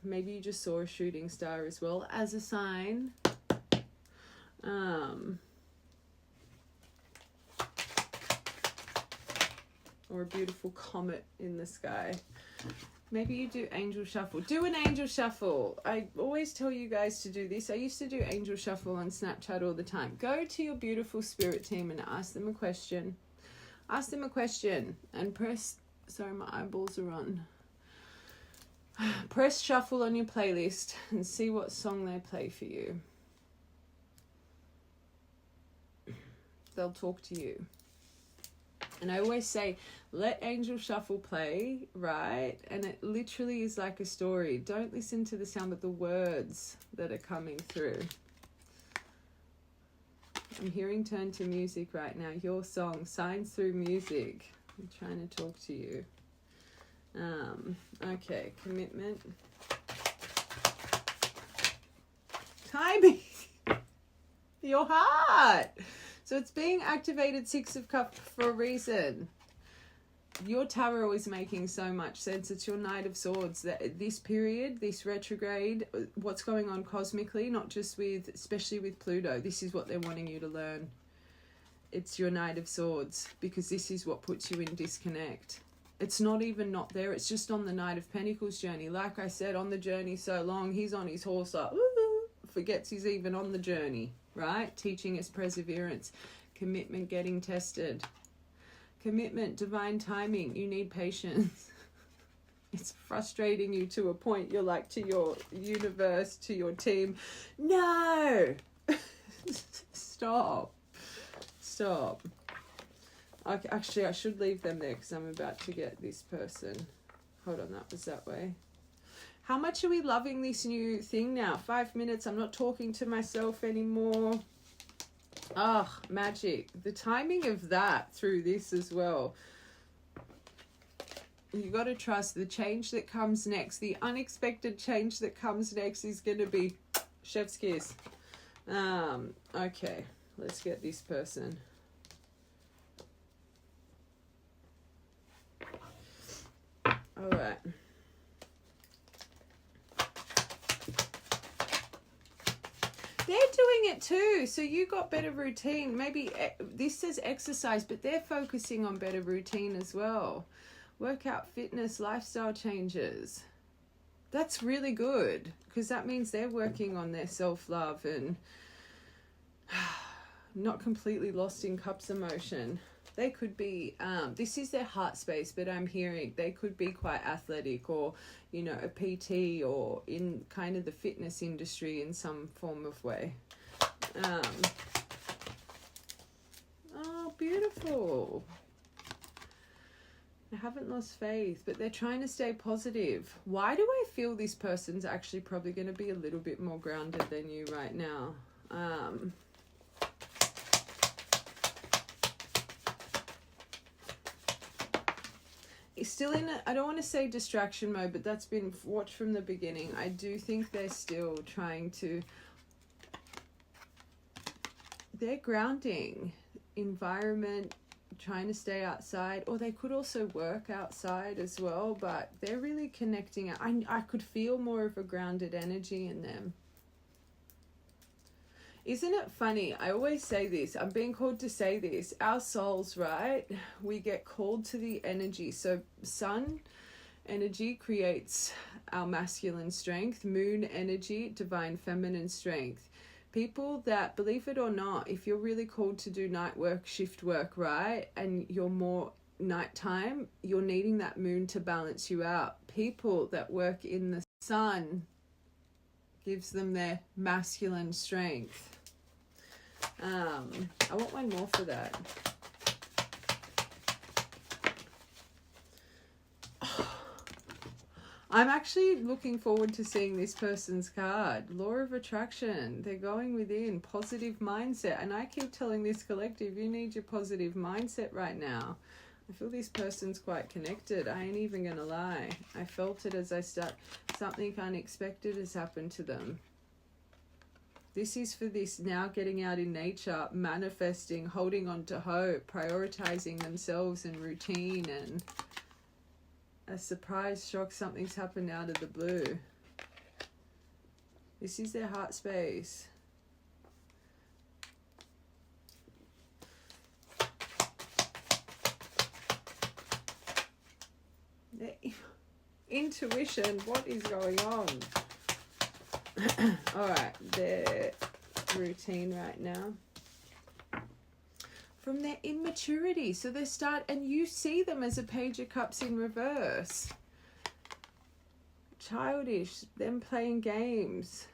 Maybe you just saw a shooting star as well as a sign. Or a beautiful comet in the sky. Maybe you do angel shuffle. Do an angel shuffle. I always tell you guys to do this. I used to do angel shuffle on Snapchat all the time. Go to your beautiful spirit team and ask them a question. Ask them a question and press... Sorry, my eyeballs are on. Press shuffle on your playlist and see what song they play for you. They'll talk to you. And I always say, let Angel Shuffle play, right? And it literally is like a story. Don't listen to the sound, but the words that are coming through. I'm hearing turn to music right now. Your song, Signs Through Music. I'm trying to talk to you. Okay, commitment. Timing. Your heart. So it's being activated, Six of Cups, for a reason. Your tarot is making so much sense. It's your Knight of Swords. That this period, this retrograde, what's going on cosmically, not just with, especially with Pluto, this is what they're wanting you to learn. It's your Knight of Swords, because this is what puts you in disconnect. It's not even not there. It's just on the Knight of Pentacles journey. Like I said, on the journey so long, he's on his horse up. Forgets he's even on the journey. Right? Teaching us perseverance, commitment getting tested. Commitment, divine timing. You need patience. It's frustrating you to a point. You're like to your universe, to your team, no. Stop. Okay, actually, I should leave them there because I'm about to get this person. Hold on, that was that way. How much are we loving this new thing now? 5 minutes. I'm not talking to myself anymore. Ah, magic. The timing of that through this as well. You got to trust the change that comes next. The unexpected change that comes next is going to be chef's kiss. Okay, let's get this person. All right. They're doing it too. So you got better routine. Maybe this says exercise, but they're focusing on better routine as well. Workout, fitness, lifestyle changes. That's really good because that means they're working on their self-love and not completely lost in cups emotion. They could be, this is their heart space, but I'm hearing they could be quite athletic or, you know, a PT or in kind of the fitness industry in some form of way. Oh, beautiful. I haven't lost faith, but they're trying to stay positive. Why do I feel this person's actually probably going to be a little bit more grounded than you right now? Still in I don't want to say distraction mode, but that's been watched from the beginning. I do think they're still trying to, they're grounding environment, trying to stay outside, or they could also work outside as well, but they're really connecting. I could feel more of a grounded energy in them. Isn't it funny? I always say this. I'm being called to say this. Our souls, right? We get called to the energy. So sun energy creates our masculine strength. Moon energy, divine feminine strength. People that, believe it or not, if you're really called to do night work, shift work, right? And you're more nighttime, you're needing that moon to balance you out. People that work in the sun gives them their masculine strength. I want one more for that. I'm actually looking forward to seeing this person's card. Law of attraction. They're going within. Positive mindset. And I keep telling this collective, you need your positive mindset right now. I feel this person's quite connected. I ain't even going to lie. I felt it as I start. Something unexpected has happened to them. This is for this now getting out in nature, manifesting, holding on to hope, prioritizing themselves and routine, and a surprise shock, something's happened out of the blue. This is their heart space. Their intuition, what is going on? All right, their routine right now. From their immaturity. So they start, and you see them as a Page of Cups in reverse. Childish, them playing games.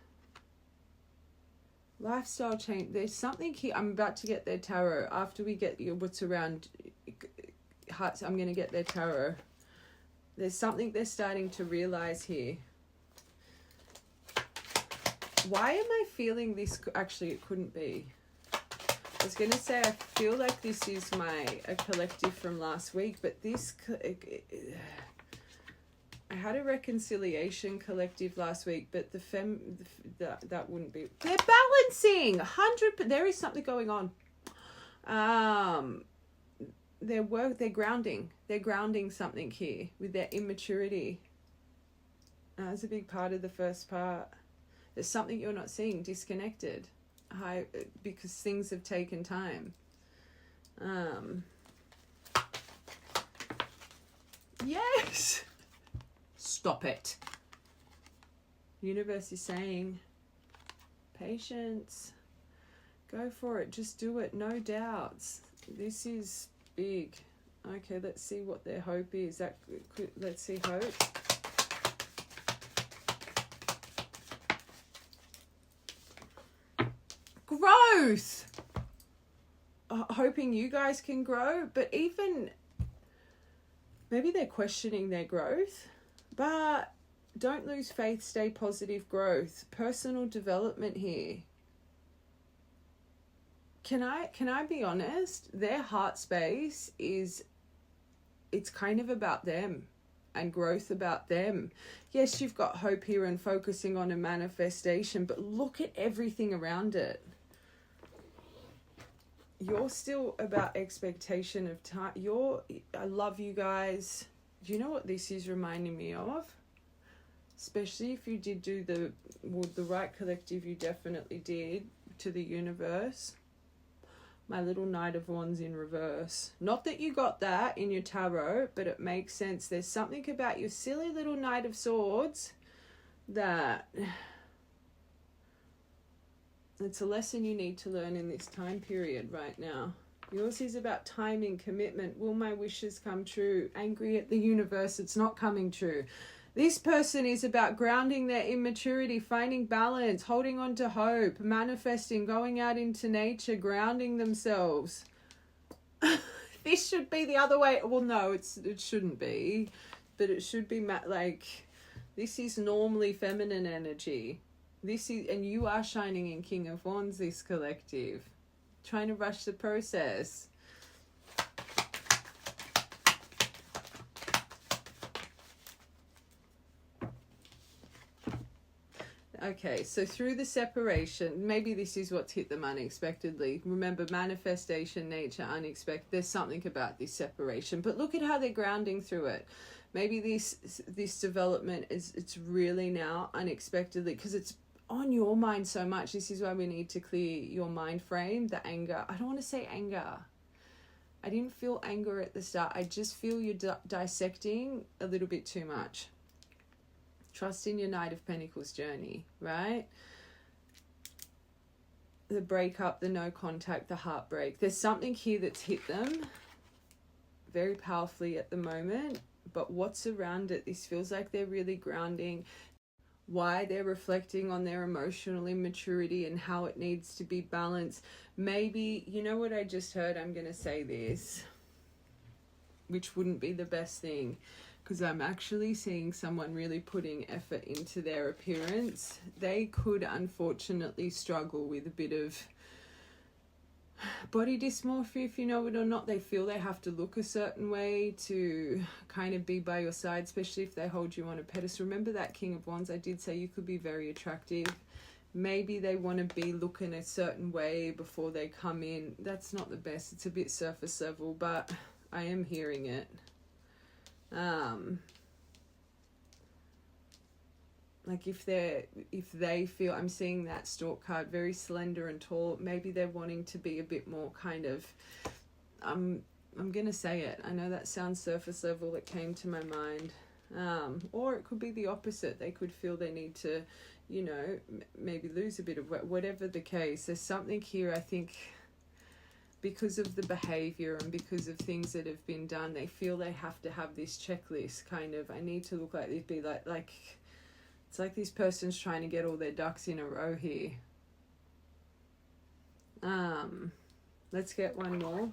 Lifestyle change. There's something here. I'm about to get their tarot. After we get what's around hearts, I'm going to get their tarot. There's something they're starting to realize here. Why am I feeling this? Actually, it couldn't be. I was going to say I feel like this is a collective from last week, but this... I had a reconciliation collective last week, but that wouldn't be... They're balancing! 100... There is something going on. They're grounding. They're grounding something here with their immaturity. That's a big part of the first part. There's something you're not seeing, disconnected, because things have taken time. Yes! Stop it. Universe is saying, patience, go for it, just do it, no doubts. This is big. Okay, let's see what their hope is. Let's see hope. Growth! Hoping you guys can grow, but even maybe they're questioning their growth, but don't lose faith, stay positive. Growth, personal development here. Can I be honest? Their heart space it's kind of about them and growth about them. Yes, you've got hope here and focusing on a manifestation, but look at everything around it. You're still about expectation of time. I love you guys. Do you know what this is reminding me of? Especially if you did do the right collective, you definitely did, to the universe. My little Knight of Wands in reverse. Not that you got that in your tarot, but it makes sense. There's something about your silly little Knight of Swords that it's a lesson you need to learn in this time period right now. Yours is about timing, commitment. Will my wishes come true? Angry at the universe, it's not coming true. This person is about grounding their immaturity, finding balance, holding on to hope, manifesting, going out into nature, grounding themselves. This should be the other way. Well, no, it shouldn't be. But it should be this is normally feminine energy. And you are shining in King of Wands, this collective. Trying to rush the process. Okay, so through the separation, maybe this is what's hit them unexpectedly. Remember, manifestation, nature, unexpected. There's something about this separation. But look at how they're grounding through it. Maybe this development it's really now unexpectedly, because it's on your mind so much. This is why we need to clear your mind frame, the anger. I don't want to say anger. I didn't feel anger at the start. I just feel you're dissecting a little bit too much. Trust in your Knight of Pentacles journey, right? The breakup, the no contact, the heartbreak. There's something here that's hit them very powerfully at the moment, but what's around it, this feels like they're really grounding. Why they're reflecting on their emotional immaturity and how it needs to be balanced. Maybe, you know what I just heard? I'm going to say this, which wouldn't be the best thing, because I'm actually seeing someone really putting effort into their appearance. They could unfortunately struggle with a bit of body dysmorphia, if you know it or not. They feel they have to look a certain way to kind of be by your side, especially if they hold you on a pedestal. Remember that King of Wands, I did say you could be very attractive. Maybe they want to be looking a certain way before they come in. That's not the best. It's a bit surface level, but I am hearing it. Like if they feel, I'm seeing that Stork card, very slender and tall, maybe they're wanting to be a bit more kind of, I'm gonna say it, I know that sounds surface level, it came to my mind, or it could be the opposite. They could feel they need to, you know, maybe lose a bit of weight. Whatever the case, there's something here, I think, because of the behavior and because of things that have been done, they feel they have to have this checklist kind of, I need to look like this, be like it's like this person's trying to get all their ducks in a row here. Let's get one more.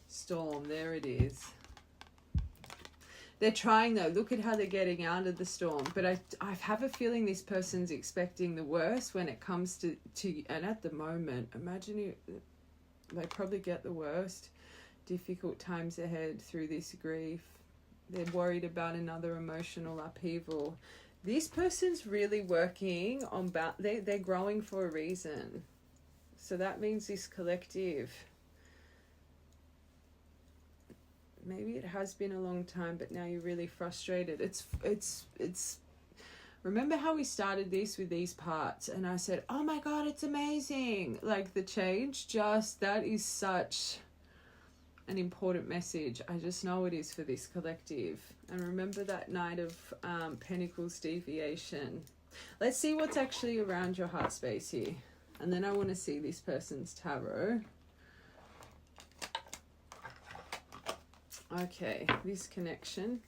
Storm, there it is. They're trying though. Look at how they're getting out of the storm. But I have a feeling this person's expecting the worst when it comes to and at the moment, imagine they probably get the worst. Difficult times ahead through this grief. They're worried about another emotional upheaval. This person's really working on they're growing for a reason. So that means this collective, maybe it has been a long time, but now you're really frustrated. It's remember how we started this with these parts and I said, oh my God, it's amazing. Like the change, that is such an important message. I just know it is for this collective. And remember that Knight of Pentacles deviation. Let's see what's actually around your heart space here. And then I want to see this person's tarot. Okay, this connection.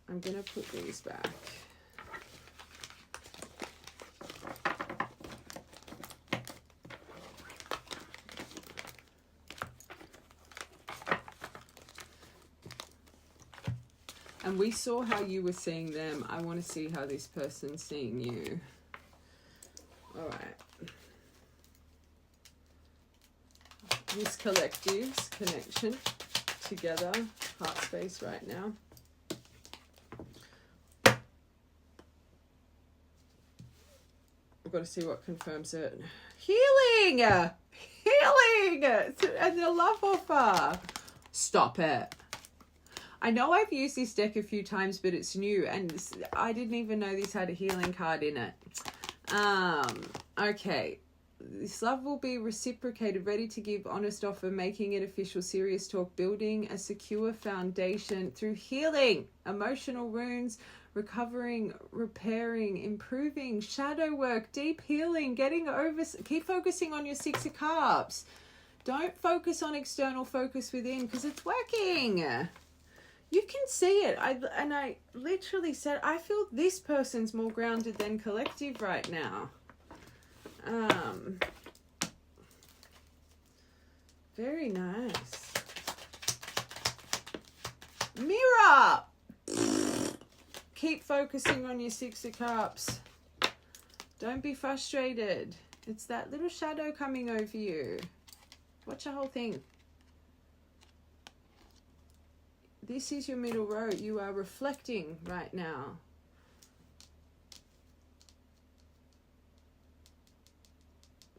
I'm going to put these back. And we saw how you were seeing them. I want to see how this person's seeing you. All right. This collective's connection together, heart space right now. I've got to see what confirms it. Healing! Healing! And the love offer. Stop it. I know I've used this deck a few times, but it's new, and I didn't even know this had a healing card in it. Okay. This love will be reciprocated, ready to give honest offer, making it official, serious talk, building a secure foundation through healing, emotional wounds, recovering, repairing, improving, shadow work, deep healing, getting over. Keep focusing on your Six of Cups. Don't focus on external, focus within, because it's working. You can see it. I literally said, I feel this person's more grounded than collective right now. Very nice. Mirror! Keep focusing on your Six of Cups. Don't be frustrated. It's that little shadow coming over you. Watch the whole thing. This is your middle road. You are reflecting right now.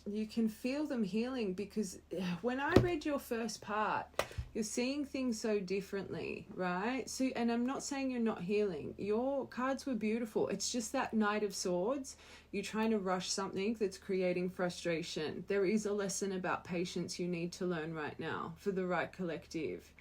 You can feel them healing, because when I read your first part, you're seeing things so differently, right? So, and I'm not saying you're not healing. Your cards were beautiful. It's just that Knight of Swords. You're trying to rush something that's creating frustration. There is a lesson about patience you need to learn right now for the right collective.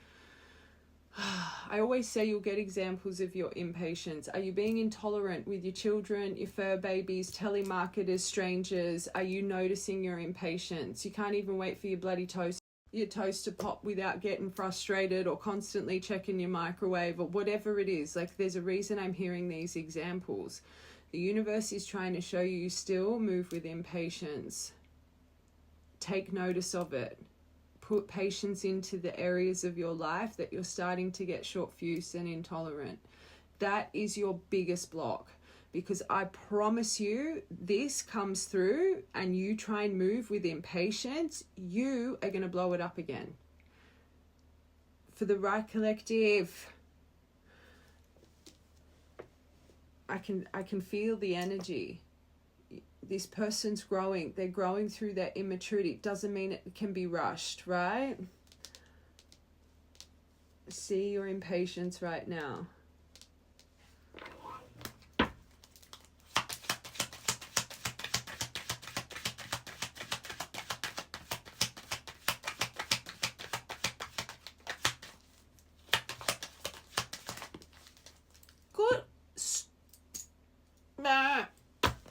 I always say you'll get examples of your impatience. Are you being intolerant with your children, your fur babies, telemarketers, strangers? Are you noticing your impatience? You can't even wait for your toast to pop without getting frustrated, or constantly checking your microwave, or whatever it is. Like, there's a reason I'm hearing these examples. The universe is trying to show you still move with impatience. Take notice of it. Put patience into the areas of your life that you're starting to get short-fused and intolerant. That is your biggest block, because I promise you, this comes through and you try and move with impatience, you are going to blow it up again. For the right collective, I can feel the energy. This person's growing. They're growing through their immaturity. Doesn't mean it can be rushed, right? See your impatience right now.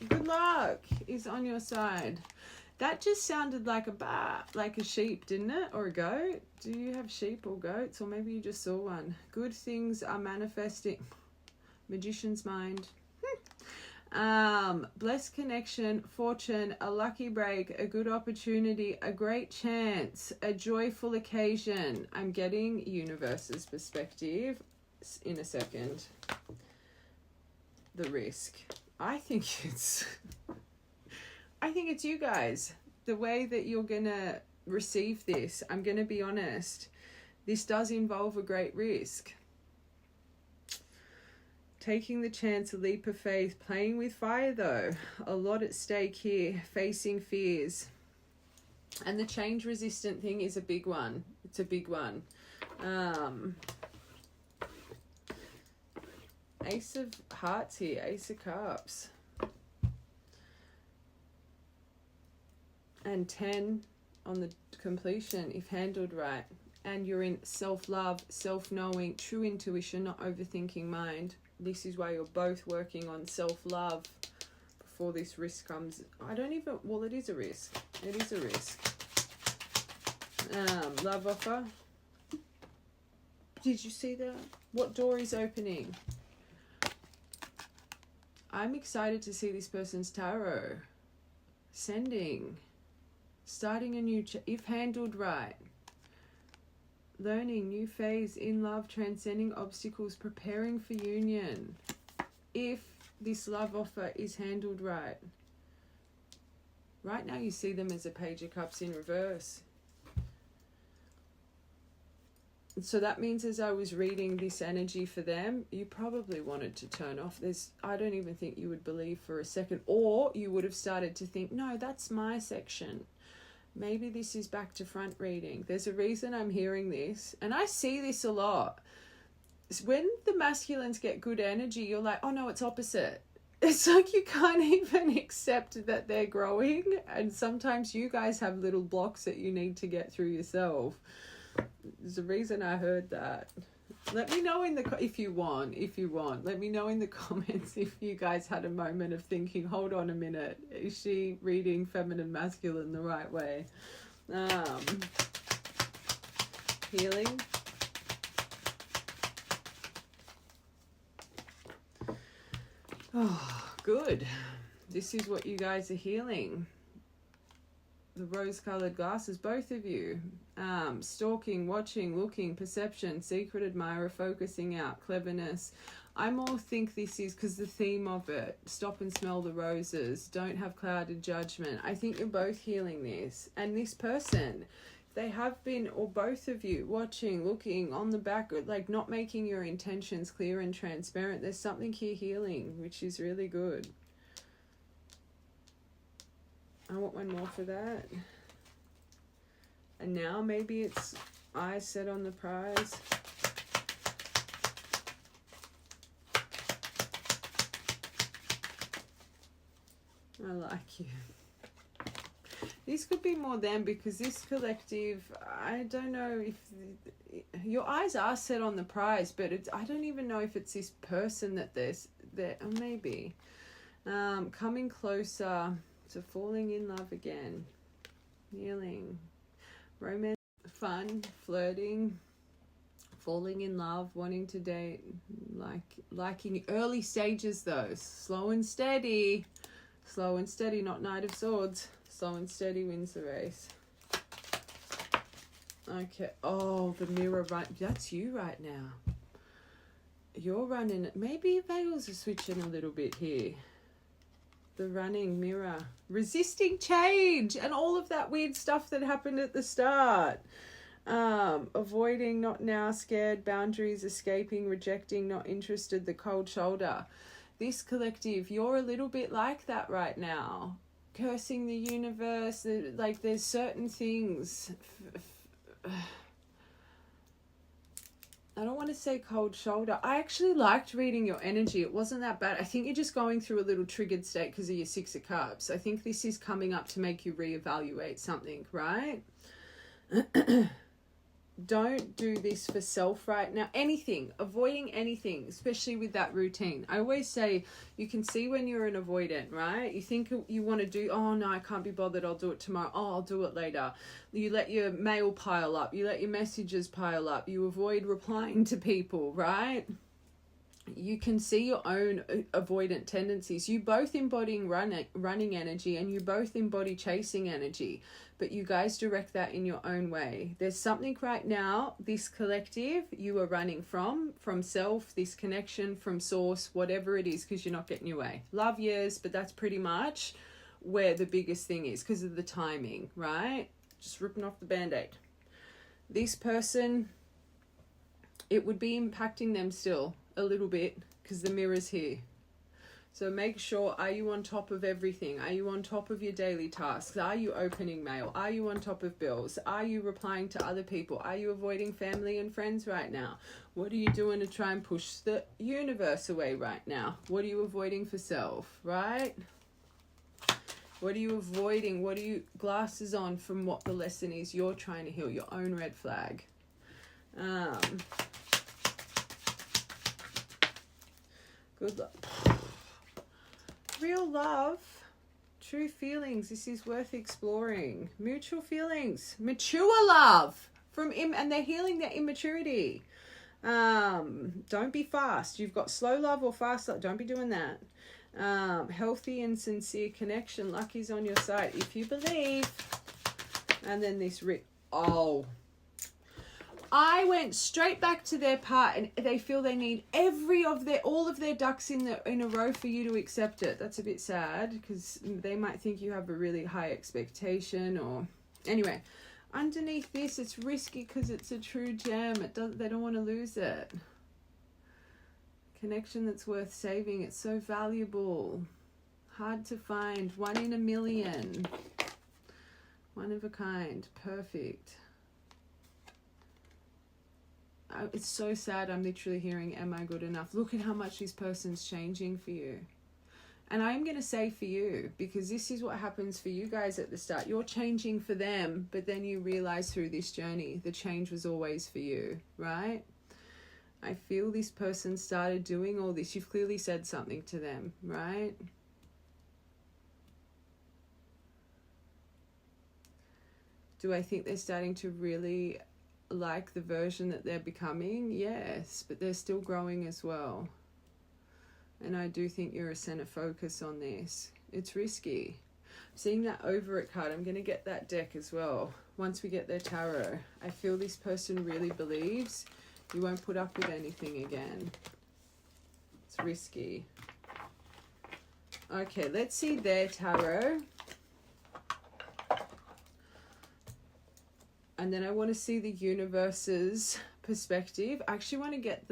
Good luck is on your side. That just sounded like like a sheep, didn't it? Or a goat? Do you have sheep or goats? Or maybe you just saw one. Good things are manifesting. Magician's mind. Blessed connection, fortune, a lucky break, a good opportunity, a great chance, a joyful occasion. I'm getting universe's perspective in a second. The risk. I think it's you guys. The way that you're gonna receive this, I'm gonna be honest, this does involve a great risk. Taking the chance, a leap of faith, playing with fire though. A lot at stake here, facing fears. And the change resistant thing is a big one. It's a big one. Ace of Hearts here, Ace of Cups. And 10 on the completion, if handled right. And you're in self-love, self-knowing, true intuition, not overthinking mind. This is why you're both working on self-love before this risk comes. I don't even, well, it is a risk. It is a risk. Love offer. Did you see that? What door is opening? I'm excited to see this person's tarot. Sending. Starting a new, if handled right. Learning, new phase in love, transcending obstacles, preparing for union. If this love offer is handled right. Right now you see them as a Page of Cups in reverse. So that means as I was reading this energy for them, you probably wanted to turn off. I don't even think you would believe for a second. Or you would have started to think, no, that's my section. Maybe this is back to front reading. There's a reason I'm hearing this. And I see this a lot. When the masculines get good energy, you're like, oh no, it's opposite. It's like you can't even accept that they're growing. And sometimes you guys have little blocks that you need to get through yourself. There's a reason I heard that. Let me know if you want. Let me know in the comments if you guys had a moment of thinking, hold on a minute, is she reading feminine masculine the right way? Healing. Oh, good. This is what you guys are healing. The rose-colored glasses, both of you. Stalking, watching, looking, perception, secret admirer, focusing out, cleverness. I more think this is because the theme of it, stop and smell the roses, don't have clouded judgment. I think you're both healing this. And this person, they have been, or both of you, watching, looking on the back, like not making your intentions clear and transparent. There's something here healing, which is really good. I want one more for that. And now maybe it's eyes set on the prize. I like you. This could be more them because this collective, I don't know if your eyes are set on the prize, but I don't even know if it's this person that or maybe coming closer to falling in love again, healing, romance, fun, flirting, falling in love, wanting to date, liking early stages though, slow and steady, not Knight of Swords, slow and steady wins the race. Okay, oh, the mirror, right, that's you right now. You're running, maybe veils are switching a little bit here. The running mirror, resisting change and all of that weird stuff that happened at the start. Avoiding, not now, scared, boundaries, escaping, rejecting, not interested, the cold shoulder. This collective, you're a little bit like that right now. Cursing the universe, like there's certain things. I don't want to say cold shoulder. I actually liked reading your energy. It wasn't that bad. I think you're just going through a little triggered state because of your Six of Cups. I think this is coming up to make you reevaluate something, right? Don't do this for self right now. Anything, avoiding anything, especially with that routine. I always say you can see when you're an avoidant, right? You think you want to do, oh no, I can't be bothered, I'll do it tomorrow. Oh, I'll do it later. You let your mail pile up. You let your messages pile up. You avoid replying to people, right? You can see your own avoidant tendencies. You both embody running energy and you both embody chasing energy, but you guys direct that in your own way. There's something right now, this collective, you are running from self, this connection from source, whatever it is, because you're not getting your way. Love, yes, but that's pretty much where the biggest thing is because of the timing, right? Just ripping off the Band-Aid. This person, it would be impacting them still a little bit because the mirror's here. So make sure, are you on top of everything? Are you on top of your daily tasks? Are you opening mail? Are you on top of bills? Are you replying to other people? Are you avoiding family and friends right now? What are you doing to try and push the universe away right now? What are you avoiding for self, right? What are you avoiding? What are you glasses on from what the lesson is you're trying to heal? Your own red flag. Good luck. Real love. True feelings. This is worth exploring. Mutual feelings. Mature love. And they're healing their immaturity. Don't be fast. You've got slow love or fast love. Don't be doing that. Healthy and sincere connection. Lucky's on your side if you believe. And then this I went straight back to their part, and they feel they need all of their ducks in a row for you to accept it. That's a bit sad, because they might think you have a really high expectation, or anyway. Underneath this, it's risky because it's a true gem. They don't want to lose it. Connection that's worth saving. It's so valuable. Hard to find. 1 in a million. One of a kind. Perfect. It's so sad. I'm literally hearing, am I good enough? Look at how much this person's changing for you. And I'm going to say for you, because this is what happens for you guys at the start. You're changing for them, but then you realize through this journey, the change was always for you, right? I feel this person started doing all this. You've clearly said something to them, right? Do I think they're starting to really like the version that they're becoming? Yes, but they're still growing as well. And I do think you're a center focus on this. It's risky. Seeing that over it card, I'm going to get that deck as well. Once we get their tarot, I feel this person really believes you won't put up with anything again. It's risky. Okay, let's see their tarot. And then I want to see the universe's perspective. I actually want to get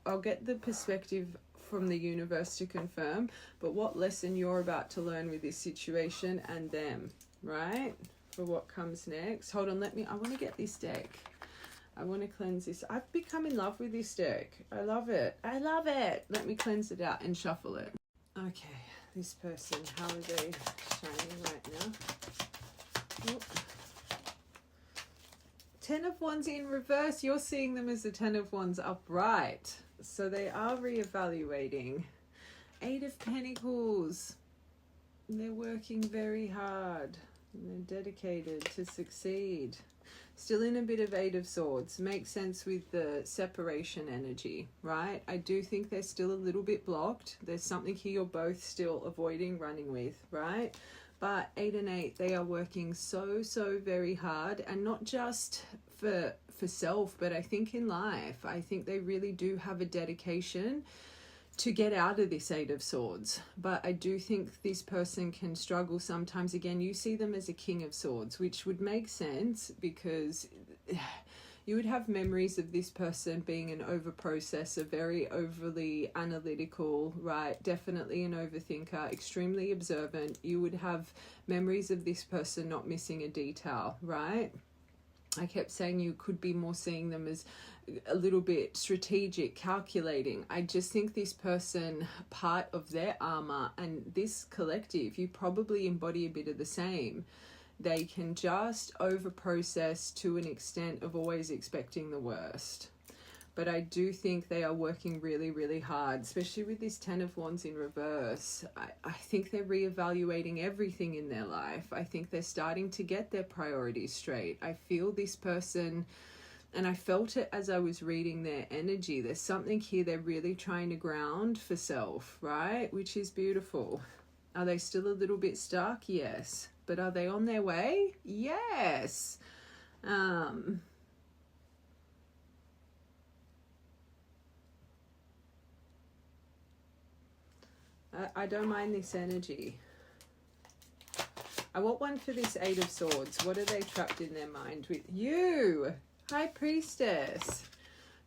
I'll get the perspective from the universe to confirm, but what lesson you're about to learn with this situation and them, right? For what comes next. Hold on, I want to get this deck. I want to cleanse this. I've become in love with this deck. I love it. I love it. Let me cleanse it out and shuffle it. Okay, this person, how are they shining right now? Oop. 10 of Wands in reverse. You're seeing them as the 10 of Wands upright. So they are reevaluating. 8 of Pentacles. They're working very hard. They're dedicated to succeed. Still in a bit of 8 of Swords. Makes sense with the separation energy, right? I do think they're still a little bit blocked. There's something here you're both still avoiding running with, right? But 8 and 8, they are working so very hard, and not just for self, but I think in life. I think they really do have a dedication to get out of this 8 of Swords. But I do think this person can struggle sometimes. Again, you see them as a King of Swords, which would make sense because you would have memories of this person being an over-processor, very overly analytical, right? Definitely an overthinker, extremely observant. You would have memories of this person not missing a detail, right? I kept saying you could be more seeing them as a little bit strategic, calculating. I just think this person, part of their armor, and this collective, you probably embody a bit of the same. They can just over-process to an extent of always expecting the worst. But I do think they are working really hard, especially with this 10 of Wands in reverse. I think they're reevaluating everything in their life. I think they're starting to get their priorities straight. I feel this person, and I felt it as I was reading their energy. There's something here they're really trying to ground for self, right? Which is beautiful. Are they still a little bit stuck? Yes. But are they on their way? Yes. I don't mind this energy. I want one for this 8 of Swords. What are they trapped in their mind with? You, High Priestess.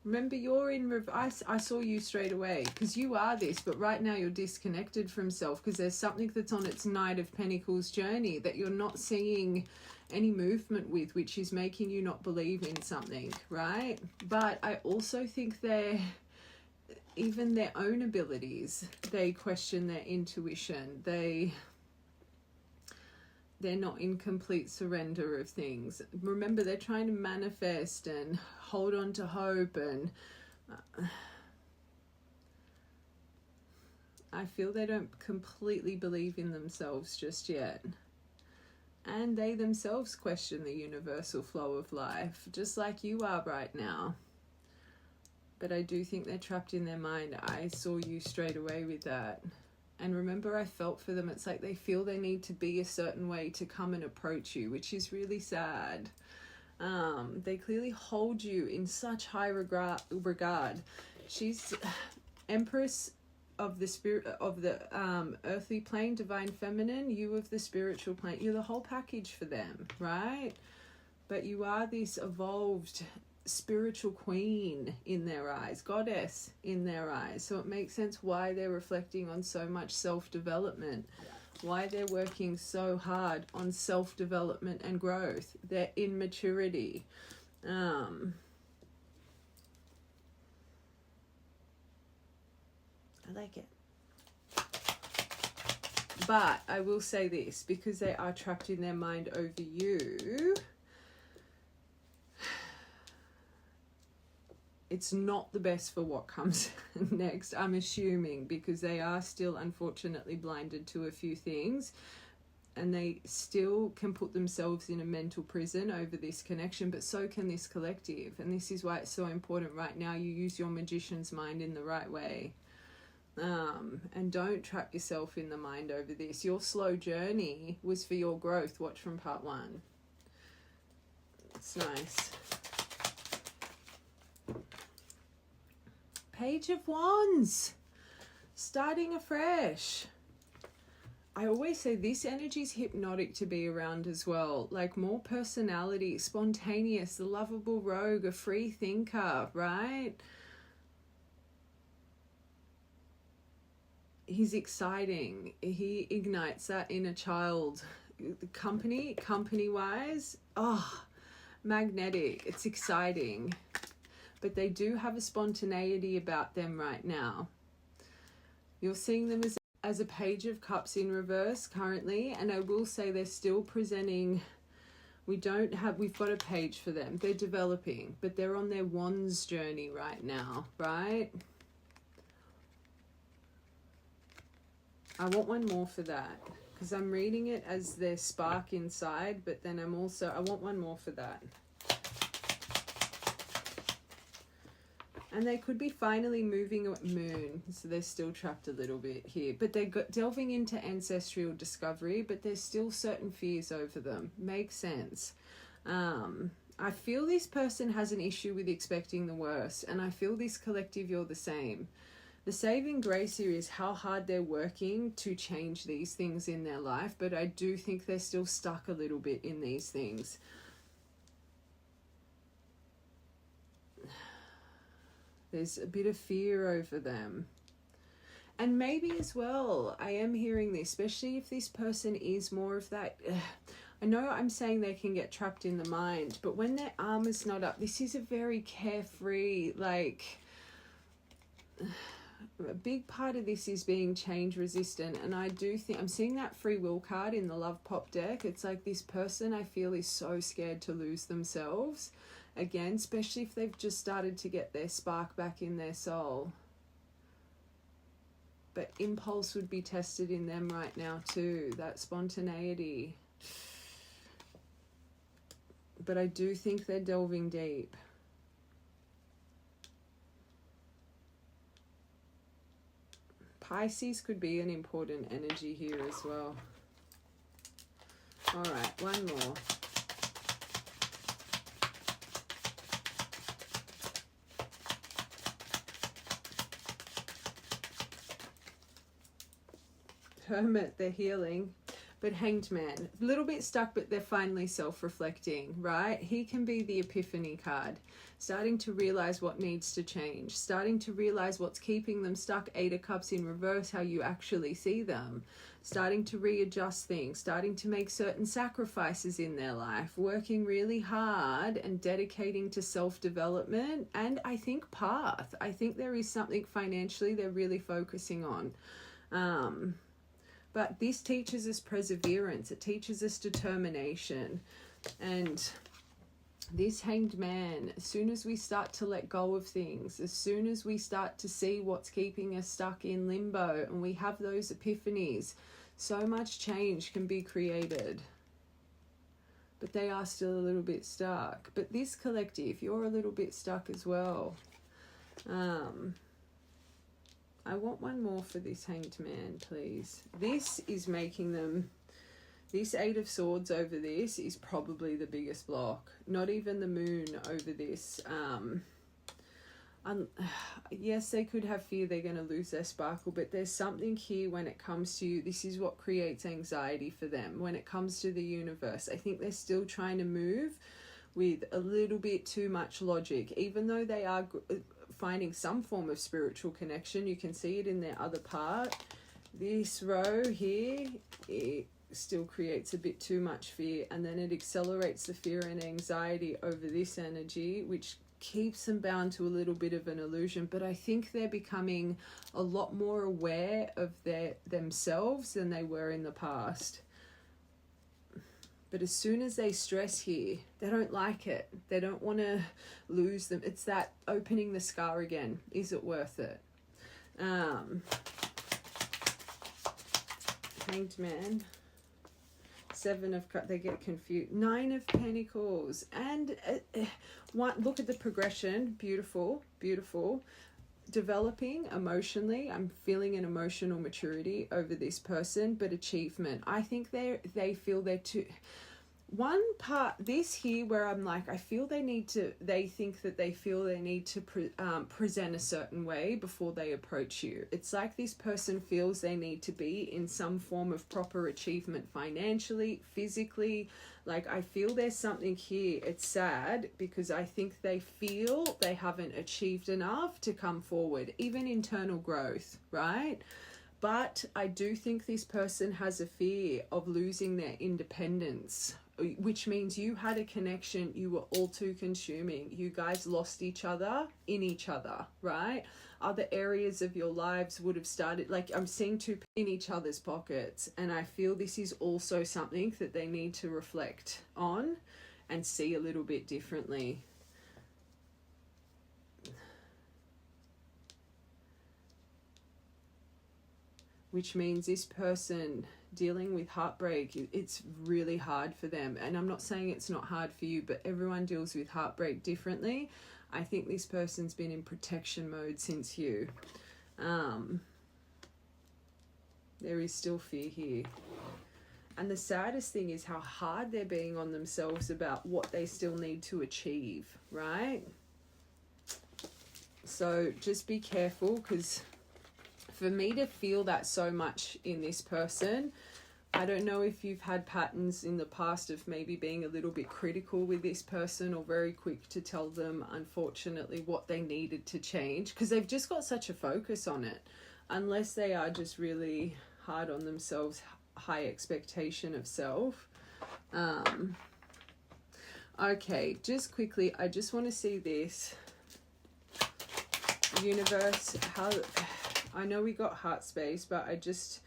Remember, you're in I saw you straight away because you are this, but right now you're disconnected from self because there's something that's on its Knight of Pentacles journey that you're not seeing any movement with, which is making you not believe in something, right? But I also think even their own abilities, they question their intuition. They're not in complete surrender of things. Remember, they're trying to manifest and hold on to hope, and I feel they don't completely believe in themselves just yet. And they themselves question the universal flow of life, just like you are right now. But I do think they're trapped in their mind. I saw you straight away with that. And remember, I felt for them. It's like they feel they need to be a certain way to come and approach you, which is really sad. They clearly hold you in such high regard. She's Empress of the spirit of the earthly plane, divine feminine, you of the spiritual plane. You're the whole package for them, right? But you are this evolved spiritual queen in their eyes, goddess in their eyes. So it makes sense why they're reflecting on so much self-development, why they're working so hard on self-development and growth. They're in maturity. I like it. But I will say this, because they are trapped in their mind over you, it's not the best for what comes next, I'm assuming, because they are still unfortunately blinded to a few things, and they still can put themselves in a mental prison over this connection, but so can this collective. And this is why it's so important right now you use your magician's mind in the right way. And don't trap yourself in the mind over this. Your slow journey was for your growth. Watch from part 1. It's nice. Page of Wands. Starting afresh. I always say this energy is hypnotic to be around as well. Like more personality, spontaneous, the lovable rogue, a free thinker, right? He's exciting. He ignites that inner child. Company-wise, magnetic. It's exciting. But they do have a spontaneity about them right now. You're seeing them as a Page of Cups in reverse currently, and I will say they're still presenting. We've got a page for them. They're developing, but they're on their Wands journey right now, right? I want one more for that, because I'm reading it as their spark inside, but then I want one more for that. And they could be finally moving moon, so they're still trapped a little bit here. But they're delving into ancestral discovery, but there's still certain fears over them. Makes sense. I feel this person has an issue with expecting the worst, and I feel this collective, you're the same. The saving grace here is how hard they're working to change these things in their life, but I do think they're still stuck a little bit in these things. There's a bit of fear over them. And maybe as well, I am hearing this, especially if this person is more of that... I know I'm saying they can get trapped in the mind, but when their armor's not up, this is a very carefree, like... A big part of this is being change resistant, and I do think I'm seeing that free will card in the Love Pop deck. It's like this person I feel is so scared to lose themselves again, especially if they've just started to get their spark back in their soul. But impulse would be tested in them right now too, that spontaneity. But I do think they're delving deep. Pisces could be an important energy here as well. All right, one more. Hermit, they're healing. But Hanged Man, a little bit stuck, but they're finally self-reflecting, right? He can be the epiphany card. Starting to realize what needs to change. Starting to realize what's keeping them stuck. 8 of Cups in reverse, how you actually see them. Starting to readjust things. Starting to make certain sacrifices in their life. Working really hard and dedicating to self-development. And I think path. I think there is something financially they're really focusing on. But this teaches us perseverance. It teaches us determination. And This Hanged Man, as soon as we start to let go of things, as soon as we start to see what's keeping us stuck in limbo and we have those epiphanies, so much change can be created. But they are still a little bit stuck. But this collective, you're a little bit stuck as well. I want one more for this Hanged Man, please. This is making them... This Eight of Swords over this is probably the biggest block. Not even the Moon over this. Yes, they could have fear they're going to lose their sparkle, but there's something here when it comes to you. This is what creates anxiety for them. When it comes to the universe, I think they're still trying to move with a little bit too much logic. Even though they are finding some form of spiritual connection, you can see it in their other part. This row here, it still creates a bit too much fear, and then it accelerates the fear and anxiety over this energy, which keeps them bound to a little bit of an illusion. But I think they're becoming a lot more aware of themselves than they were in the past. But as soon as they stress here, they don't like it. They don't want to lose them. It's that opening the scar again. Is it worth it? Hanged Man. Seven of Cups, they get confused. Nine of Pentacles. And look at the progression. Beautiful, beautiful. Developing emotionally. I'm feeling an emotional maturity over this person, but achievement. I think they feel they're too... One part, this here where I'm like, I feel they need to present a certain way before they approach you. It's like this person feels they need to be in some form of proper achievement financially, physically. Like, I feel there's something here. It's sad because I think they feel they haven't achieved enough to come forward, even internal growth, right? But I do think this person has a fear of losing their independence, which means you had a connection, you were all too consuming. You guys lost each other in each other, right? Other areas of your lives would have started, like I'm seeing two in each other's pockets. And I feel this is also something that they need to reflect on and see a little bit differently. Which means this person dealing with heartbreak, it's really hard for them. And I'm not saying it's not hard for you, but everyone deals with heartbreak differently. I think this person's been in protection mode since you. There is still fear here. And the saddest thing is how hard they're being on themselves about what they still need to achieve, right? So just be careful, because for me to feel that so much in this person, I don't know if you've had patterns in the past of maybe being a little bit critical with this person or very quick to tell them, unfortunately, what they needed to change, because they've just got such a focus on it. Unless they are just really hard on themselves, high expectation of self. Okay, just quickly, I just want to see this. Universe, how... I know we got heart space, but I just...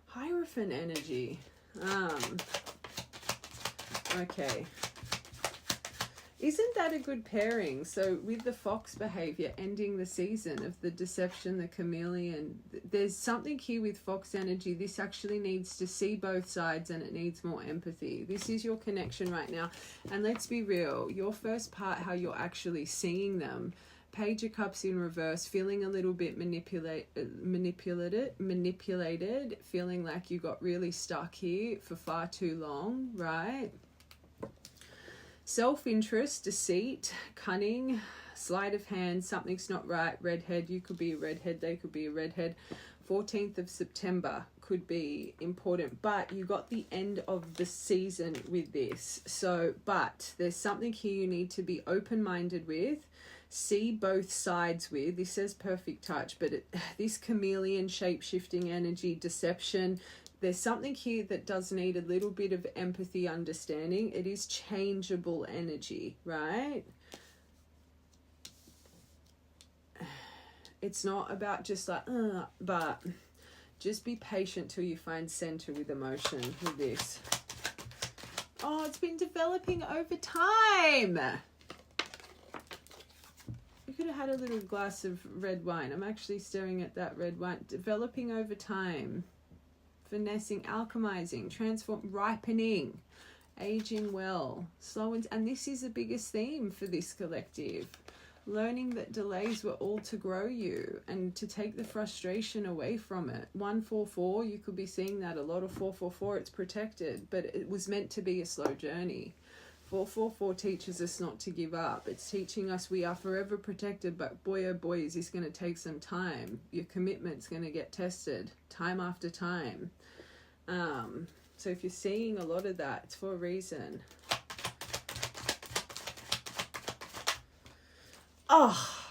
Hierophant energy. Okay. Isn't that a good pairing? So with the fox behavior, ending the season of the deception, the chameleon, there's something here with fox energy. This actually needs to see both sides, and it needs more empathy. This is your connection right now. And let's be real, your first part, how you're actually seeing them. Page of Cups in reverse, feeling a little bit manipulated, feeling like you got really stuck here for far too long, right? Self-interest, deceit, cunning, sleight of hand, something's not right, redhead, you could be a redhead, they could be a redhead. 14th of September could be important, but you got the end of the season with this. So, but there's something here you need to be open-minded with. See both sides with. This says perfect touch, but this chameleon, shape-shifting energy, deception, there's something here that does need a little bit of empathy, understanding. It is changeable energy, right? It's not about just like, but just be patient till you find center with emotion with this. Oh, it's been developing over time. could have had a little glass of red wine. I'm actually staring at that red wine. Developing over time, finessing, alchemizing, transform, ripening, aging well, slow, and this is the biggest theme for this collective. Learning that delays were all to grow you and to take the frustration away from it. 144, you could be seeing that a lot of 444, it's protected, but it was meant to be a slow journey. 444 teaches us not to give up. It's teaching us we are forever protected, but boy, oh boy, is this going to take some time. Your commitment's going to get tested time after time. So if you're seeing a lot of that, it's for a reason. Oh,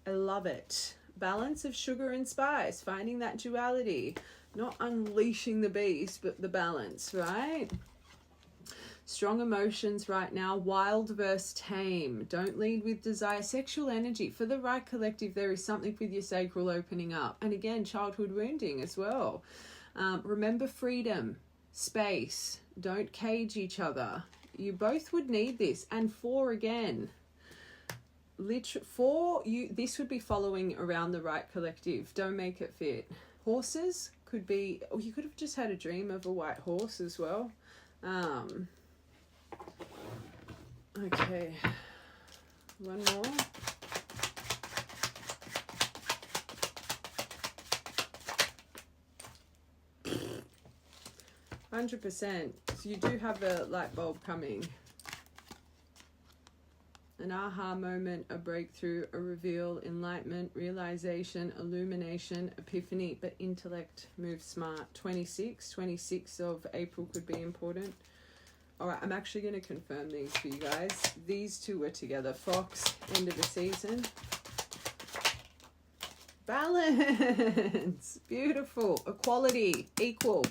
I love it. Balance of sugar and spice, finding that duality, not unleashing the beast, but the balance, right? Strong emotions right now, wild versus tame. Don't lead with desire. Sexual energy. For the right collective, there is something with your sacral opening up. And again, childhood wounding as well. Remember freedom, space. Don't cage each other. You both would need this. And 4 again. 4, this would be following around the right collective. Don't make it fit. Horses could be, or you could have just had a dream of a white horse as well. Okay, one more. %. So you do have a light bulb coming. An aha moment, a breakthrough, a reveal, enlightenment, realization, illumination, epiphany, but intellect, move smart. 26th of April could be important. All right, I'm actually going to confirm these for you guys. These two were together. Fox, end of the season. Balance, beautiful. Equality, equal.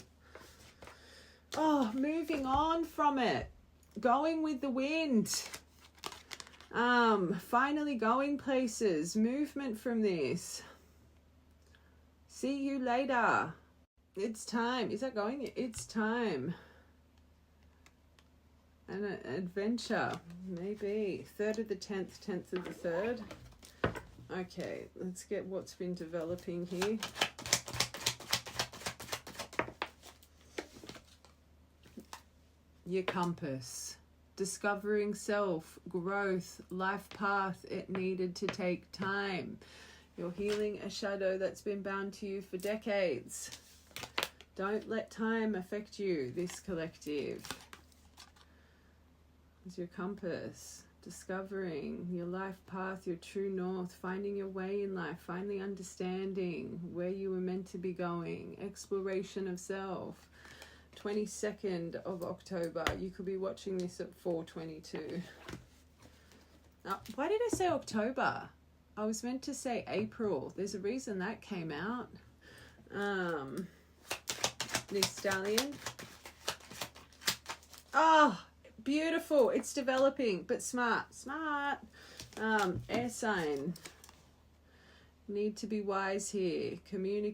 Oh, moving on from it. Going with the wind. Finally going places. Movement from this. See you later. It's time. Is that going? It's time. An adventure. Maybe. 3rd of the 10th, 10th of the 3rd. Okay, let's get what's been developing here. Your compass. Discovering self, growth, life path. It needed to take time. You're healing a shadow that's been bound to you for decades. Don't let time affect you, this collective. Is your compass. Discovering your life path, your true north, finding your way in life, finally understanding where you were meant to be going. Exploration of self. 22nd of October. You could be watching this at 4:22. Why did I say October? I was meant to say April. There's a reason that came out. This stallion. Oh, beautiful. It's developing, but smart. Air sign. Need to be wise here.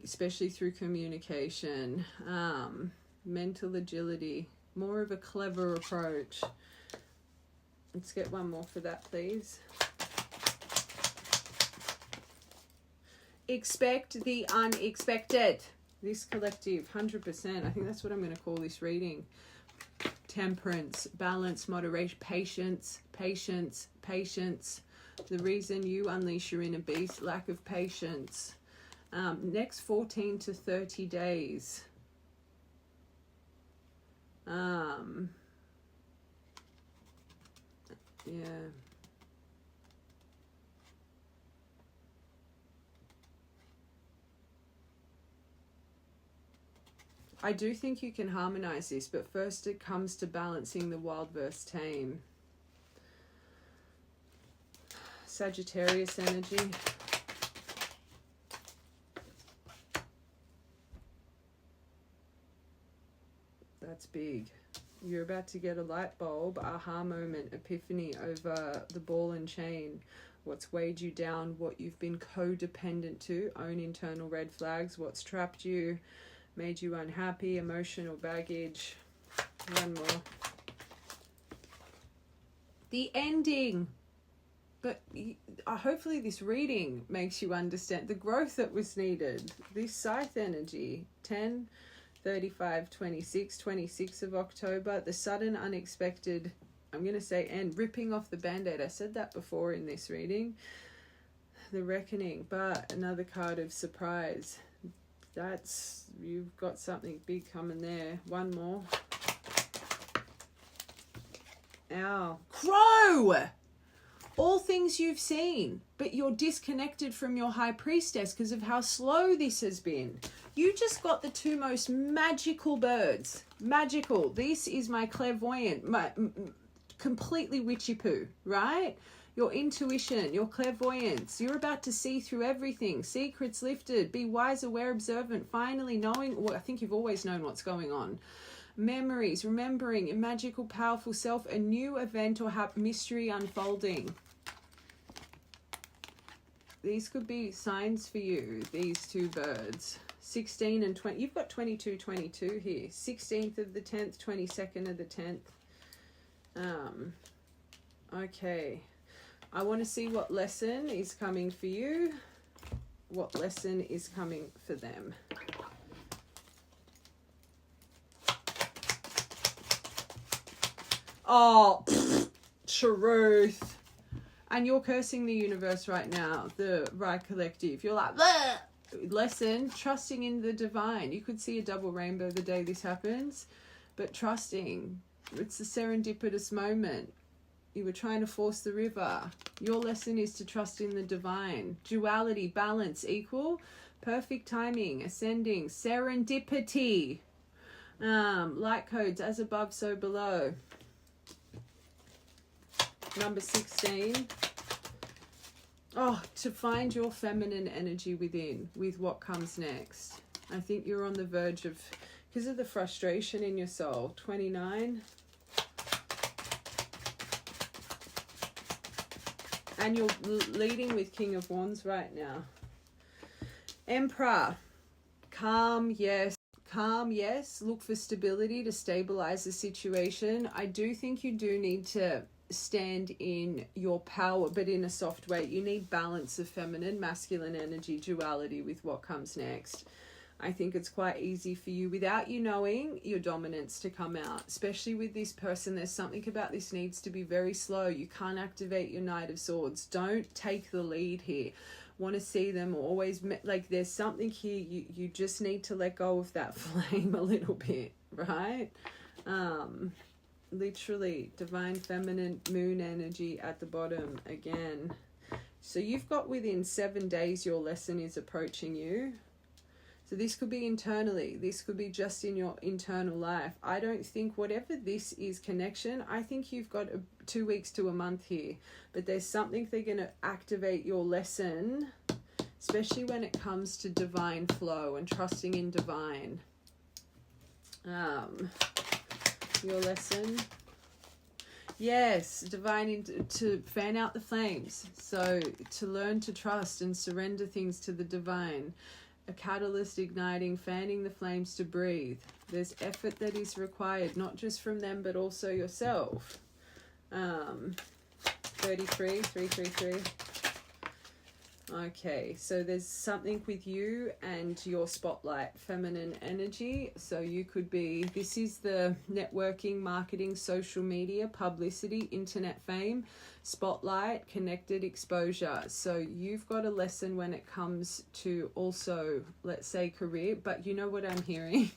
Especially through communication. Mental agility, more of a clever approach. Let's get one more for that, please. Expect the unexpected. This collective, 100%. I think that's what I'm going to call this reading. Temperance, balance, moderation, patience. The reason you unleash your inner beast, lack of patience. Next 14 to 30 days. Yeah. I do think you can harmonize this, but first it comes to balancing the wild versus tame. Sagittarius energy. That's big. You're about to get a light bulb, aha moment, epiphany over the ball and chain. What's weighed you down, what you've been codependent to, own internal red flags, what's trapped you, made you unhappy, emotional baggage. One more. The ending. But hopefully this reading makes you understand the growth that was needed. This Scythe energy, 10, 35, 26, 26 of October, the sudden, unexpected, I'm going to say end, ripping off the Band-Aid. I said that before in this reading. The Reckoning, but another card of surprise. That's, you've got something big coming there. One more. Ow. Crow! All things you've seen, but you're disconnected from your High Priestess because of how slow this has been. You just got the two most magical birds. Magical. This is my clairvoyant, my completely witchy poo, right? Your intuition, your clairvoyance. You're about to see through everything. Secrets lifted. Be wise, aware, observant. Finally knowing, well, I think you've always known what's going on. Memories, remembering, a magical, powerful self, a new event or mystery unfolding. These could be signs for you, these two birds. 16 and 20. You've got 22, 22 here. 16th of the 10th, 22nd of the 10th. Okay. I want to see what lesson is coming for you. What lesson is coming for them. Oh, truth. And you're cursing the universe right now, the right collective. You're like, bleh! Lesson, trusting in the divine. You could see a double rainbow the day this happens, but trusting. It's the serendipitous moment. You were trying to force the river. Your lesson is to trust in the divine. Duality, balance, equal, perfect timing, ascending, serendipity. Light codes, as above, so below. Number 16. Oh, to find your feminine energy within, with what comes next. I think you're on the verge of, because of the frustration in your soul. 29. And you're leading with King of Wands right now. Emperor. Calm, yes. Calm, yes. Look for stability to stabilize the situation. I do think you do need to stand in your power, but in a soft way. You need balance of feminine, masculine energy, duality with what comes next. I think it's quite easy for you, without you knowing, your dominance to come out, especially with this person. There's something about this needs to be very slow. You can't activate your Knight of Swords. Don't take the lead here. Want to see them always, like there's something here. You just need to let go of that flame a little bit, right? Literally, divine feminine moon energy at the bottom again. So you've got within 7 days your lesson is approaching you. So this could be internally. This could be just in your internal life. I don't think whatever this is connection, I think you've got 2 weeks to a month here. But there's something they're going to activate your lesson, especially when it comes to divine flow and trusting in divine. Your lesson. Yes, divine to fan out the flames. So to learn to trust and surrender things to the divine. A catalyst igniting, fanning the flames to breathe. There's effort that is required, not just from them, but also yourself. 33, 333. Okay, so there's something with you and your spotlight, feminine energy. So you could be, this is the networking, marketing, social media, publicity, internet fame, spotlight, connected exposure. So you've got a lesson when it comes to also, let's say, career, but you know what I'm hearing?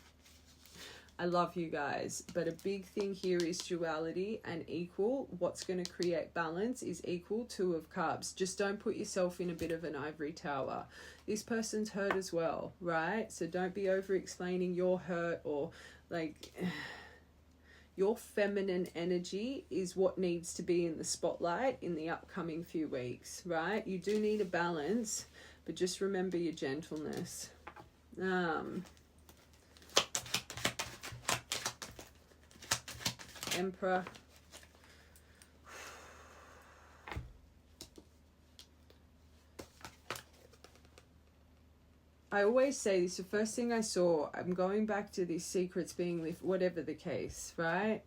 I love you guys, but a big thing here is duality and equal. What's going to create balance is equal. 2 of Cups. Just don't put yourself in a bit of an ivory tower. This person's hurt as well, right? So don't be over explaining your hurt, or like your feminine energy is what needs to be in the spotlight in the upcoming few weeks, right? You do need a balance, but just remember your gentleness. Emperor. I always say this, the first thing I saw, I'm going back to these secrets being lifted, whatever the case, right?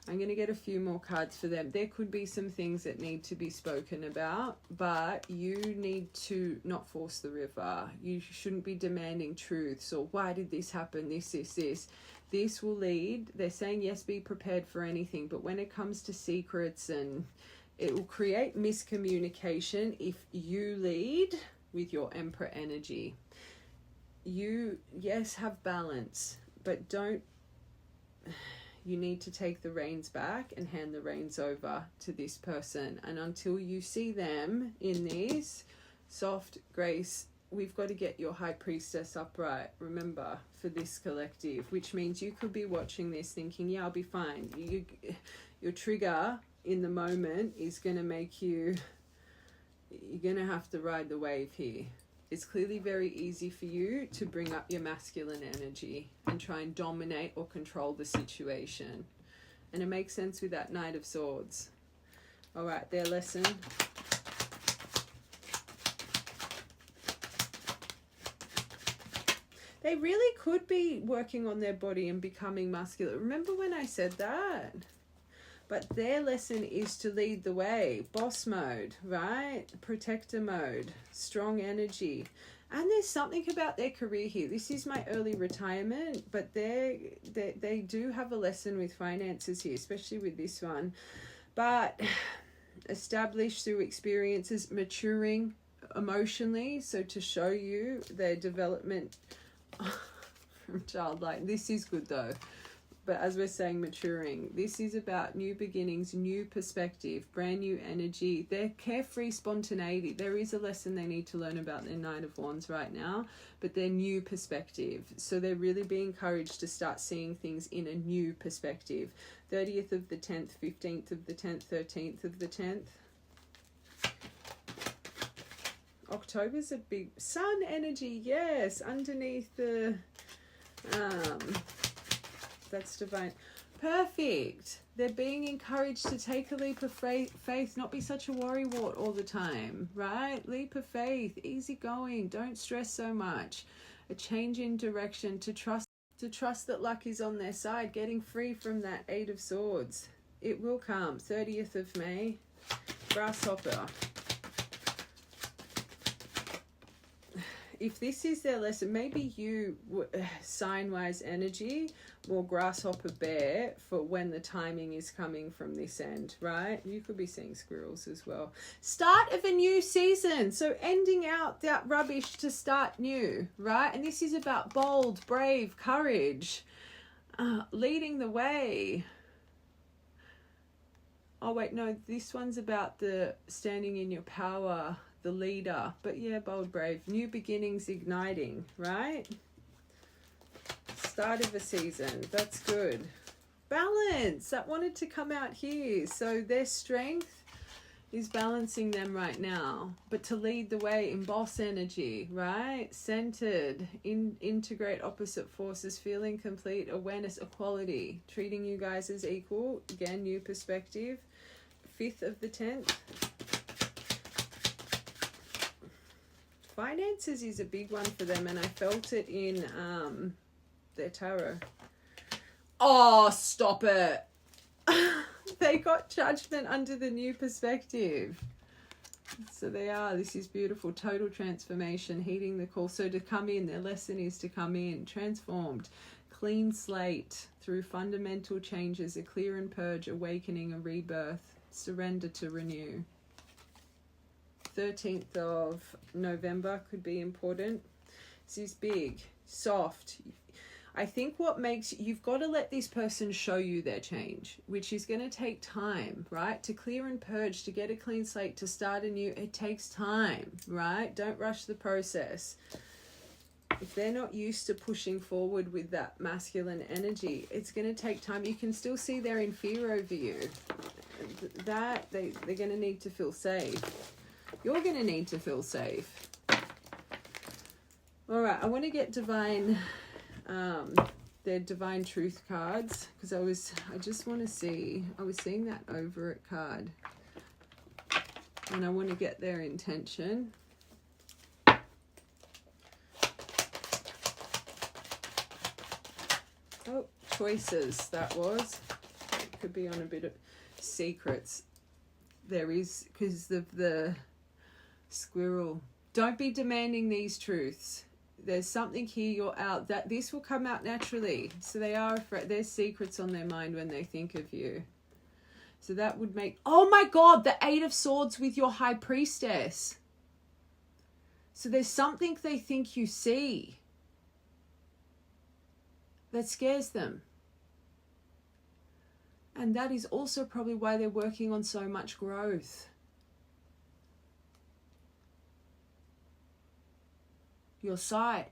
I'm going to get a few more cards for them. There could be some things that need to be spoken about, but you need to not force the river. You shouldn't be demanding truths or why did this happen, this. This will lead, they're saying yes, be prepared for anything, but when it comes to secrets, and it will create miscommunication if you lead with your Emperor energy. You, yes, have balance, but don't... You need to take the reins back and hand the reins over to this person. And until you see them in this soft grace, we've got to get your High Priestess upright, remember, for this collective, which means you could be watching this thinking, yeah, I'll be fine. Your trigger in the moment is going to make you... You're going to have to ride the wave here. It's clearly very easy for you to bring up your masculine energy and try and dominate or control the situation. And it makes sense with that Knight of Swords. All right, their lesson. They really could be working on their body and becoming muscular. Remember when I said that? But their lesson is to lead the way. Boss mode, right? Protector mode. Strong energy. And there's something about their career here. This is my early retirement, but they do have a lesson with finances here, especially with this one. But established through experiences, maturing emotionally. So to show you their development from childlike. This is good though. But as we're saying, maturing. This is about new beginnings, new perspective, brand new energy. Their carefree spontaneity. There is a lesson they need to learn about their Knight of Wands right now, but their new perspective. So they're really being encouraged to start seeing things in a new perspective. 30th of the 10th, 15th of the 10th, 13th of the 10th. October's a big sun energy, yes, underneath the that's divine. Perfect. They're being encouraged to take a leap of faith, not be such a worrywart all the time, right? Leap of faith, easy going, don't stress so much. A change in direction, to trust that luck is on their side, getting free from that Eight of Swords. It will come. 30th of May, Grasshopper. If this is their lesson, maybe you, sign-wise energy, more grasshopper bear for when the timing is coming from this end, right? You could be seeing squirrels as well. Start of a new season. So ending out that rubbish to start new, right? And this is about bold, brave, courage, leading the way. Oh, wait, no, this one's about the standing in your power, the leader. But yeah, bold, brave, new beginnings, igniting, right? Start of a season, that's good. Balance, that wanted to come out here. So their strength is balancing them right now, but to lead the way in boss energy, right? Centered, integrate opposite forces, feeling complete, awareness, equality, treating you guys as equal. Again, new perspective. 5th of the 10th. Finances is a big one for them, and I felt it in their tarot. Oh, stop it. They got judgment under the new perspective. So they are. This is beautiful. Total transformation, heeding the call. So to come in, their lesson is to come in, transformed, clean slate through fundamental changes, a clear and purge, awakening, a rebirth, surrender to renew. 13th of November could be important. This is big, soft. I think what makes, you've got to let this person show you their change, which is going to take time, right? To clear and purge, to get a clean slate, to start anew, it takes time, right? Don't rush the process. If they're not used to pushing forward with that masculine energy, it's going to take time. You can still see they're in fear over you. That they're going to need to feel safe. You're going to need to feel safe. All right, I want to get divine, their divine truth cards, because I just want to see, I was seeing that over it card, and I want to get their intention. Oh, choices, that was. could be on a bit of secrets. There is, because of the squirrel. Don't be demanding these truths. There's something here, you're out. That this will come out naturally. So they are afraid. There's secrets on their mind when they think of you. So that would make... Oh my God, the 8 of Swords with your High Priestess. So there's something they think you see that scares them. And that is also probably why they're working on so much growth. Your sight.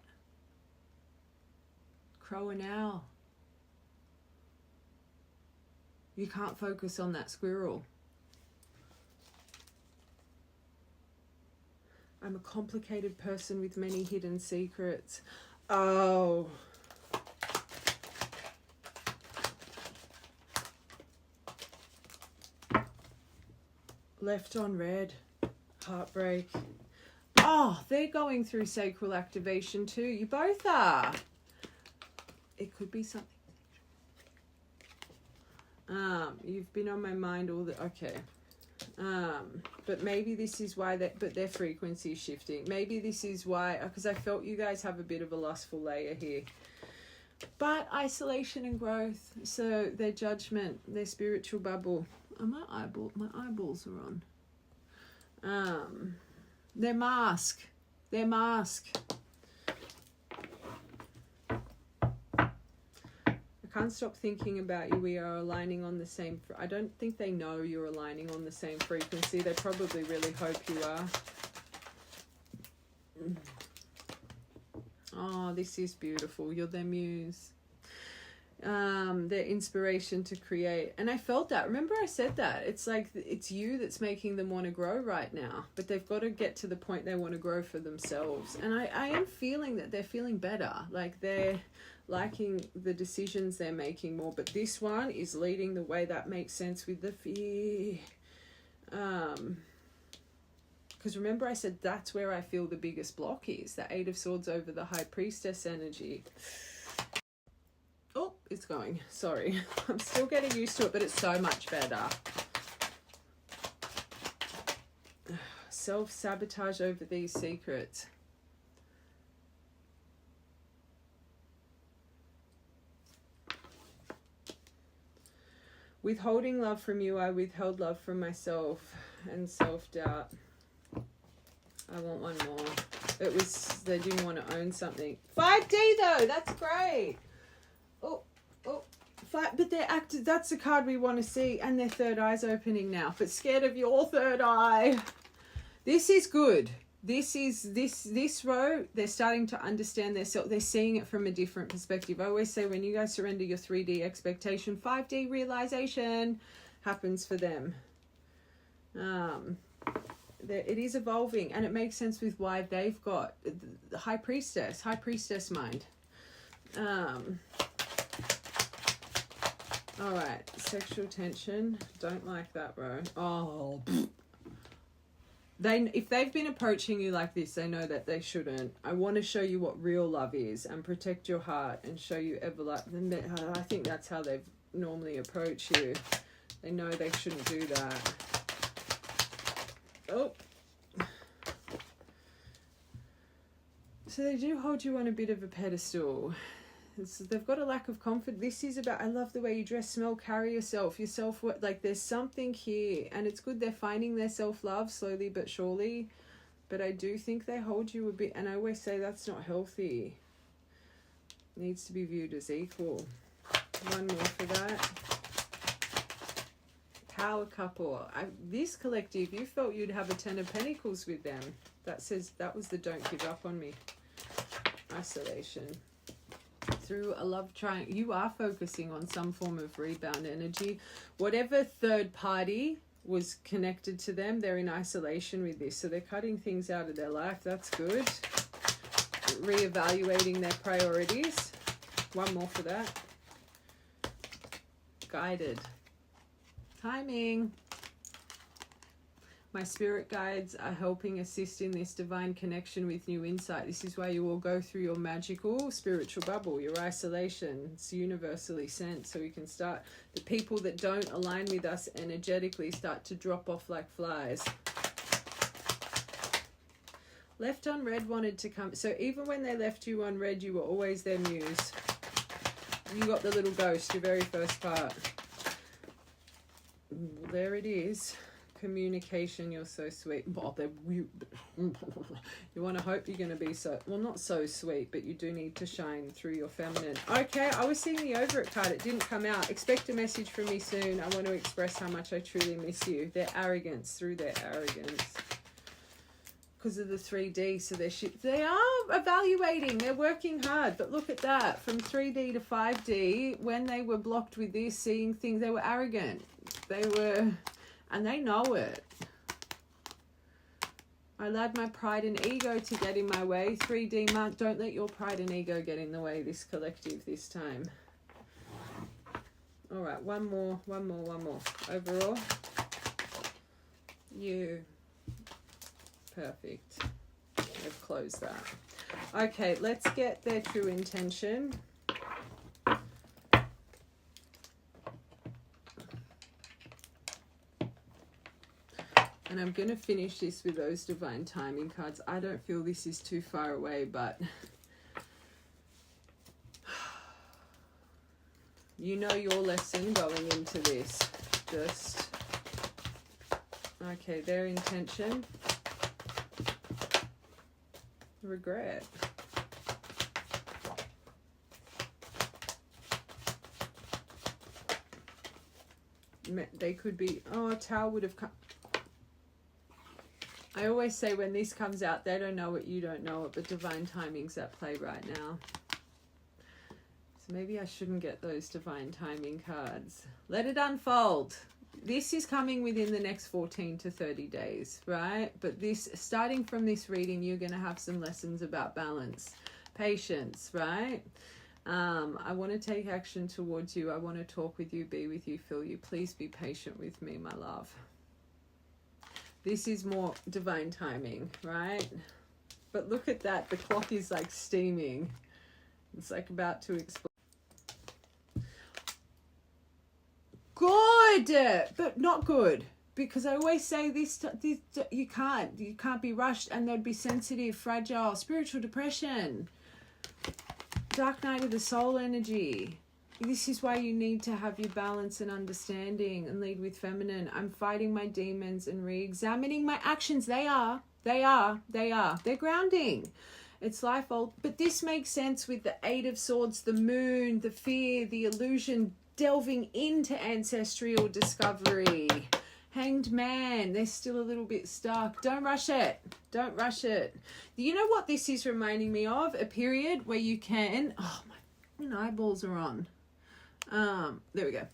Crow and owl. You can't focus on that squirrel. I'm a complicated person with many hidden secrets. Oh. Left on red. Heartbreak. Oh, they're going through sacral activation too. You both are. It could be something. You've been on my mind all the... Okay. But maybe this is why but their frequency is shifting. Maybe this is why, because I felt you guys have a bit of a lustful layer here. But isolation and growth. So their judgment, their spiritual bubble. Oh, my eyeballs are on. Their mask. Their mask. I can't stop thinking about you. We are aligning on the same... I don't think they know you're aligning on the same frequency. They probably really hope you are. Oh, this is beautiful. You're their muse. Their inspiration to create. And I felt that. Remember I said that. It's like it's you that's making them want to grow right now. But they've got to get to the point they want to grow for themselves. And I am feeling that they're feeling better. Like they're liking the decisions they're making more. But this one is leading the way. That makes sense with the fear. Because remember I said that's where I feel the biggest block is. The 8 of Swords over the High Priestess energy. Oh, it's going. Sorry. I'm still getting used to it, but it's so much better. Self-sabotage over these secrets. Withholding love from you, I withheld love from myself. And self-doubt. I want one more. It was, they didn't want to own something. 5D though, that's great. But they're active. That's the card we want to see, and their third eye's opening now. But scared of your third eye. This is good. This row. They're starting to understand their self. They're seeing it from a different perspective. I always say when you guys surrender your 3D expectation, 5D realization happens for them. It is evolving, and it makes sense with why they've got the High Priestess mind. All right, sexual tension. Don't like that, bro. Oh, if they've been approaching you like this, they know that they shouldn't. I want to show you what real love is and protect your heart and show you I think that's how they've normally approach you. They know they shouldn't do that. Oh. So they do hold you on a bit of a pedestal. They've got a lack of confidence. This is about, I love the way you dress, smell, carry yourself, like there's something here, and it's good they're finding their self-love slowly but surely, but I do think they hold you a bit, and I always say that's not healthy. It needs to be viewed as equal. One more for that. Power couple. This collective, you felt you'd have a 10 of Pentacles with them. That says, that was the don't give up on me. Isolation. Through a love triangle, you are focusing on some form of rebound energy. Whatever third party was connected to them, they're in isolation with this. So they're cutting things out of their life. That's good. Reevaluating their priorities. One more for that. Guided. Timing. My spirit guides are helping assist in this divine connection with new insight. This is why you all go through your magical spiritual bubble, your isolation. It's universally sent, so we can start. The people that don't align with us energetically start to drop off like flies. Left unread wanted to come. So even when they left you unread, you were always their muse. You got the little ghost, your very first part. There it is. Communication, you're so sweet. You want to hope you're going to be so, well, not so sweet, but you do need to shine through your feminine. Okay, I was seeing the over it card. It didn't come out. Expect a message from me soon. I want to express how much I truly miss you. Their arrogance, through their arrogance. Because of the 3D, so they are evaluating, they're working hard. But look at that, from 3D to 5D, when they were blocked with this, seeing things, they were arrogant. They were, and they know it. I allowed my pride and ego to get in my way. 3D Mark, don't let your pride and ego get in the way, this collective this time. All right, one more. Overall, you. Perfect. I've closed that. Okay, let's get their true intention. And I'm going to finish this with those divine timing cards. I don't feel this is too far away, but you know your lesson going into this. Just, okay, their intention. Regret. They could be, oh, Tower would have come. I always say when this comes out, they don't know it, you don't know it, but divine timing's at play right now. So maybe I shouldn't get those divine timing cards. Let it unfold. This is coming within the next 14 to 30 days, right? But this, starting from this reading, you're going to have some lessons about balance, patience, right? I want to take action towards you. I want to talk with you, be with you, feel you. Please be patient with me, my love. This is more divine timing, right? But look at that. The clock is like steaming. It's like about to explode. Good, but not good, because I always say this you can't be rushed, and they'd be sensitive, fragile, spiritual depression, dark night of the soul energy. This is why you need to have your balance and understanding and lead with feminine. I'm fighting my demons and re-examining my actions. They're grounding. It's life old, but this makes sense with the 8 of Swords, the moon, the fear, the illusion, delving into ancestral discovery. Hanged Man, they're still a little bit stuck. Don't rush it. Don't rush it. You know what this is reminding me of? A period where you can, oh my eyeballs are on. There we go.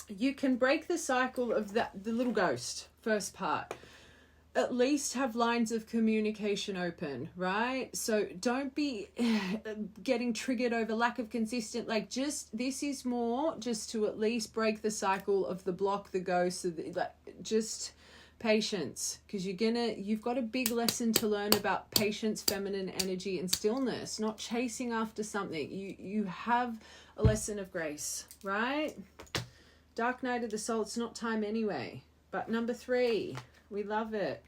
You can break the cycle of the little ghost, first part. At least have lines of communication open, right? So don't be getting triggered over lack of consistent, like this is more just to at least break the cycle of the block, the ghost, just patience, because you've got a big lesson to learn about patience, feminine energy, and stillness, not chasing after something. You have a lesson of grace, right? Dark night of the soul, it's not time anyway. But number 3, we love it.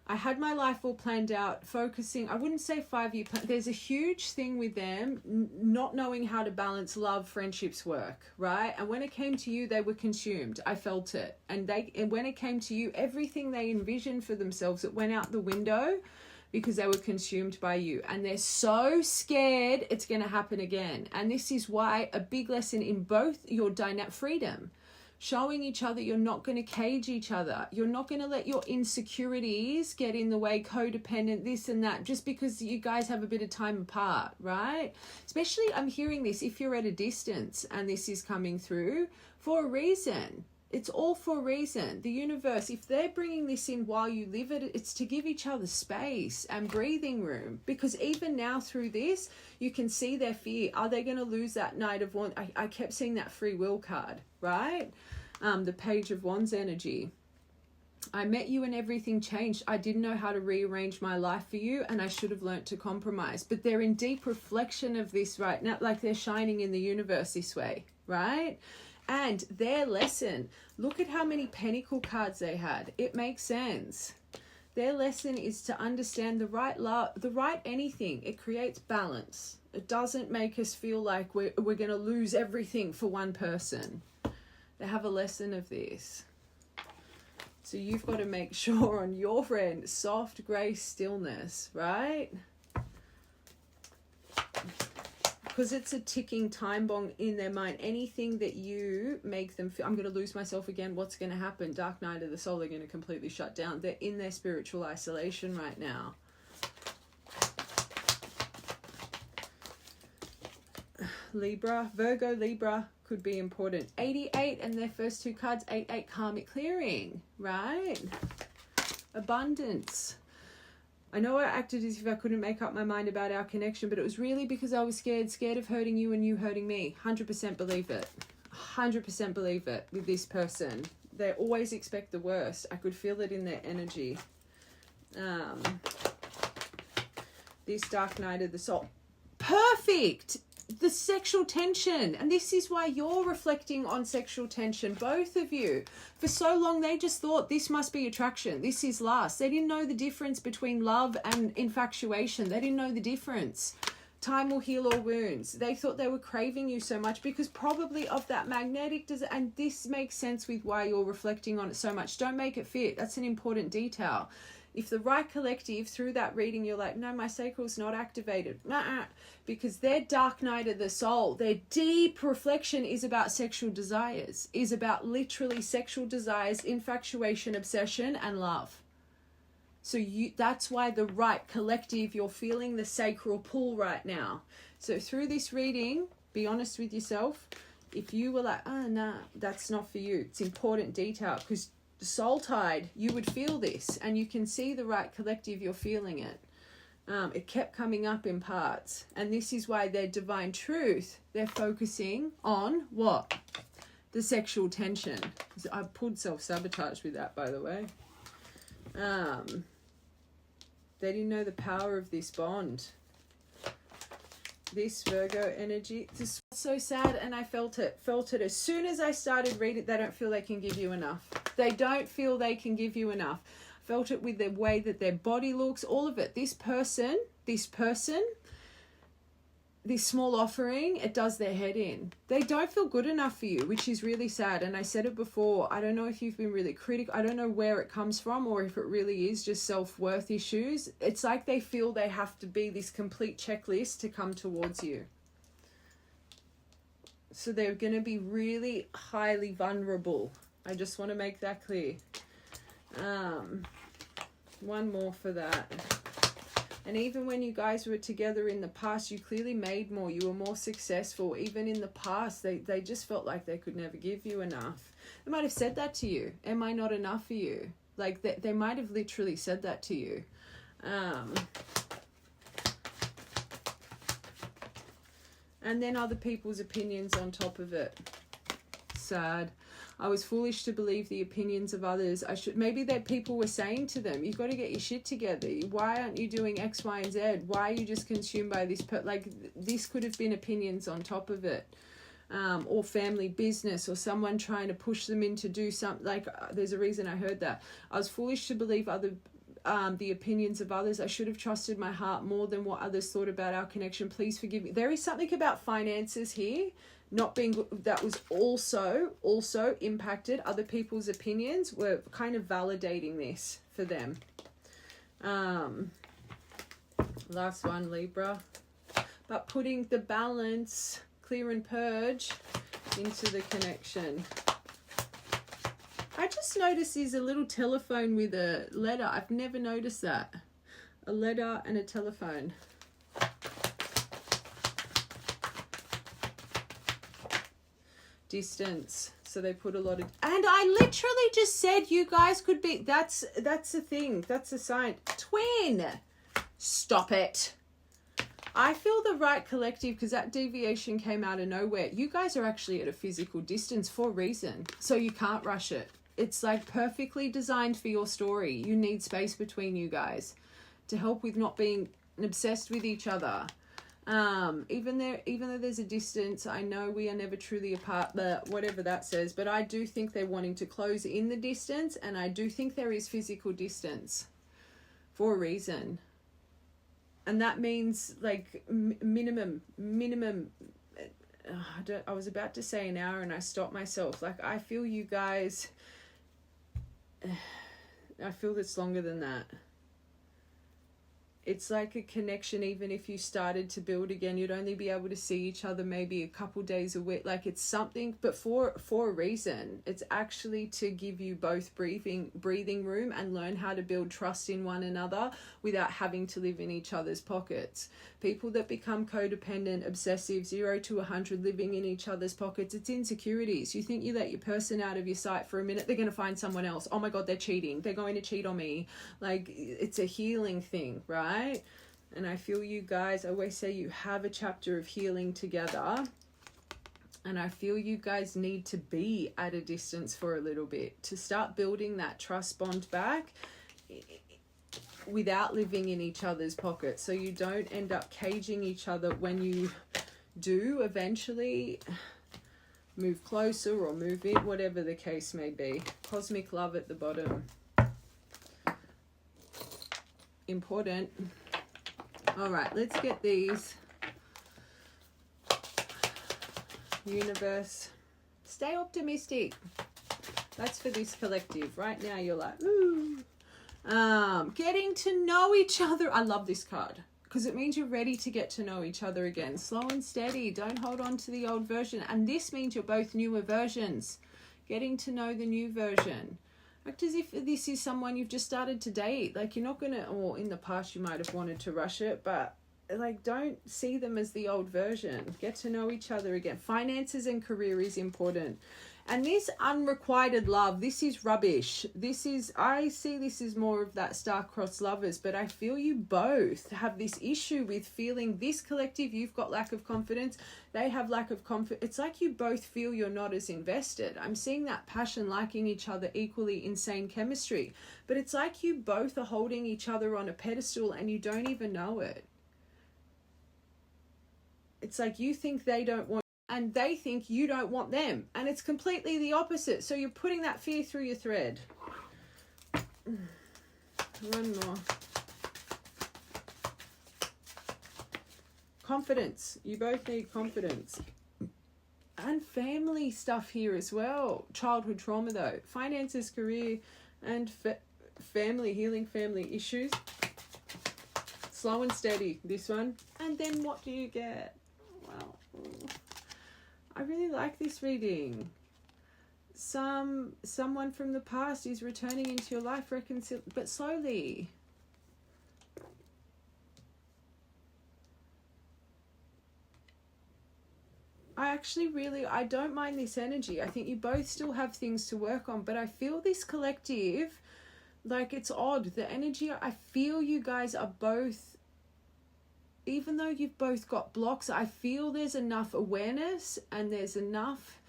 I had my life all planned out, focusing, I wouldn't say 5-year plan. There's a huge thing with them, not knowing how to balance love, friendships, work, right? And when it came to you, they were consumed. I felt it. And when it came to you, everything they envisioned for themselves, it went out the window because they were consumed by you. And they're so scared it's going to happen again. And this is why a big lesson in both your freedom, showing each other you're not going to cage each other. You're not going to let your insecurities get in the way, codependent, this and that, just because you guys have a bit of time apart, right? Especially, I'm hearing this, if you're at a distance and this is coming through, for a reason. It's all for a reason. The universe, if they're bringing this in while you live it, it's to give each other space and breathing room. Because even now through this, you can see their fear. Are they going to lose that Knight of Wands? I kept seeing that free will card, right? The Page of Wands energy. I met you and everything changed. I didn't know how to rearrange my life for you, and I should have learnt to compromise. But they're in deep reflection of this right now, like they're shining in the universe this way, right? And their lesson, look at how many pentacle cards they had. It makes sense. Their lesson is to understand the right love, the right anything. It creates balance. It doesn't make us feel like we're going to lose everything for one person. They have a lesson of this. So you've got to make sure on your end, soft grace, stillness, right? Because it's a ticking time bomb in their mind. Anything that you make them feel, I'm going to lose myself again, what's going to happen? Dark night of the soul, they're going to completely shut down. They're in their spiritual isolation right now. Libra, Virgo, Libra could be important. 88 and their first two cards, 88 karmic clearing, right? Abundance. I know I acted as if I couldn't make up my mind about our connection, but it was really because I was scared of hurting you and you hurting me. 100% believe it. 100% believe it with this person. They always expect the worst. I could feel it in their energy. This dark night of the soul. Perfect! The sexual tension, and this is why you're reflecting on sexual tension, both of you. For so long they just thought this must be attraction, this is lust. They didn't know the difference between love and infatuation. They didn't know the difference. Time will heal all wounds. They thought they were craving you so much because probably of that magnetic desire, and this makes sense with why you're reflecting on it so much. Don't make it fit. That's an important detail. If the right collective, through that reading, you're like, no, my sacral's not activated. Nuh-uh. Because their dark night of the soul, their deep reflection is about sexual desires, is about literally sexual desires, infatuation, obsession, and love. So that's why the right collective, you're feeling the sacral pull right now. So through this reading, be honest with yourself. If you were like, nah, that's not for you. It's important detail because soul tide, you would feel this, and you can see the right collective, you're feeling it. It kept coming up in parts, and this is why their divine truth, they're focusing on what? The sexual tension. I pulled self-sabotage with that, by the way. They didn't know the power of this bond. This Virgo energy, this was so sad, and I felt it as soon as I started reading. They don't feel they can give you enough. They don't feel they can give you enough. Felt it with the way that their body looks, all of it. This person, this small offering, it does their head in. They don't feel good enough for you, which is really sad. And I said it before, I don't know if you've been really critical. I don't know where it comes from or if it really is just self-worth issues. It's like they feel they have to be this complete checklist to come towards you. So they're going to be really highly vulnerable. I just want to make that clear. One more for that. And even when you guys were together in the past, you clearly made more. You were more successful. Even in the past, they just felt like they could never give you enough. They might have said that to you. Am I not enough for you? Like they might have literally said that to you. And then other people's opinions on top of it. Sad. I was foolish to believe the opinions of others. Maybe that people were saying to them, you've got to get your shit together. Why aren't you doing X, Y, and Z? Why are you just consumed by this? This could have been opinions on top of it. Or family business, or someone trying to push them in to do something. There's a reason I heard that. I was foolish to believe the opinions of others. I should have trusted my heart more than what others thought about our connection. Please forgive me. There is something about finances here not being good, that was also impacted. Other people's opinions were kind of validating this for them. Last one, Libra. But putting the balance, clear and purge into the connection. I just noticed there's a little telephone with a letter. I've never noticed that. A letter and a telephone. Distance. So they put a lot of, and I literally just said you guys could be, that's the thing, that's a sign. Twin, stop it. I feel the right collective, because that deviation came out of nowhere. You guys are actually at a physical distance for a reason, so you can't rush it. it's like perfectly designed for your story. You need space between you guys to help with not being obsessed with each other. Even though there's a distance, I know we are never truly apart, but whatever that says, but I do think they're wanting to close in the distance, and I do think there is physical distance for a reason. And that means like minimum, I was about to say an hour and I stopped myself. Like, I feel you guys, I feel it's longer than that. It's like a connection. Even if you started to build again, you'd only be able to see each other maybe a couple days a week. Like, it's something, but for a reason. It's actually to give you both breathing room and learn how to build trust in one another without having to live in each other's pockets. People that become codependent, obsessive, 0 to 100, living in each other's pockets, it's insecurities. You think you let your person out of your sight for a minute, they're going to find someone else. Oh my God, they're cheating. They're going to cheat on me. Like, it's a healing thing, right? And I feel you guys, I always say you have a chapter of healing together, and I feel you guys need to be at a distance for a little bit to start building that trust bond back without living in each other's pockets, so you don't end up caging each other when you do eventually move closer or move in, whatever the case may be. Cosmic love at the bottom. Important. All right, let's get these. Universe, stay optimistic. That's for this collective. Right now you're like, ooh. Getting to know each other. I love this card because it means you're ready to get to know each other again. Slow and steady. Don't hold on to the old version. And this means you're both newer versions. Getting to know the new version. Act as if this is someone you've just started to date. Like, you're not going to, or in the past you might have wanted to rush it, but like, don't see them as the old version. Get to know each other again. Finances and career is important. And this unrequited love, this is rubbish. I see this is more of that star-crossed lovers, but I feel you both have this issue with feeling this collective, you've got lack of confidence, they have lack of confidence. It's like you both feel you're not as invested. I'm seeing that passion, liking each other, equally insane chemistry. But it's like you both are holding each other on a pedestal and you don't even know it. It's like you think they don't want, and they think you don't want them, and it's completely the opposite. So you're putting that fear through your thread. One more. Confidence. You both need confidence. And family stuff here as well. Childhood trauma though. Finances, career, and family, healing family issues. Slow and steady, this one. And then what do you get? Well, I really like this reading. Someone from the past is returning into your life, but slowly. I don't mind this energy. I think you both still have things to work on, but I feel this collective, like, it's odd. The energy, I feel you guys are both, even though you've both got blocks, I feel there's enough awareness and there's enough,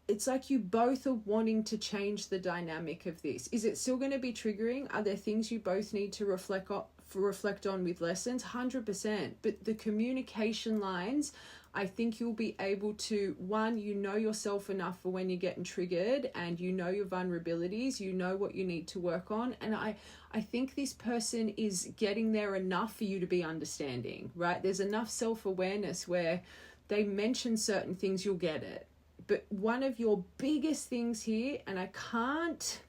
it's like you both are wanting to change the dynamic of this. Is it still going to be triggering? Are there things you both need to reflect on with lessons? 100%. But the communication lines, I think you'll be able to, one, you know yourself enough for when you're getting triggered, and you know your vulnerabilities, you know what you need to work on. And I think this person is getting there enough for you to be understanding, right? There's enough self-awareness where they mention certain things, you'll get it. But one of your biggest things here, and I can't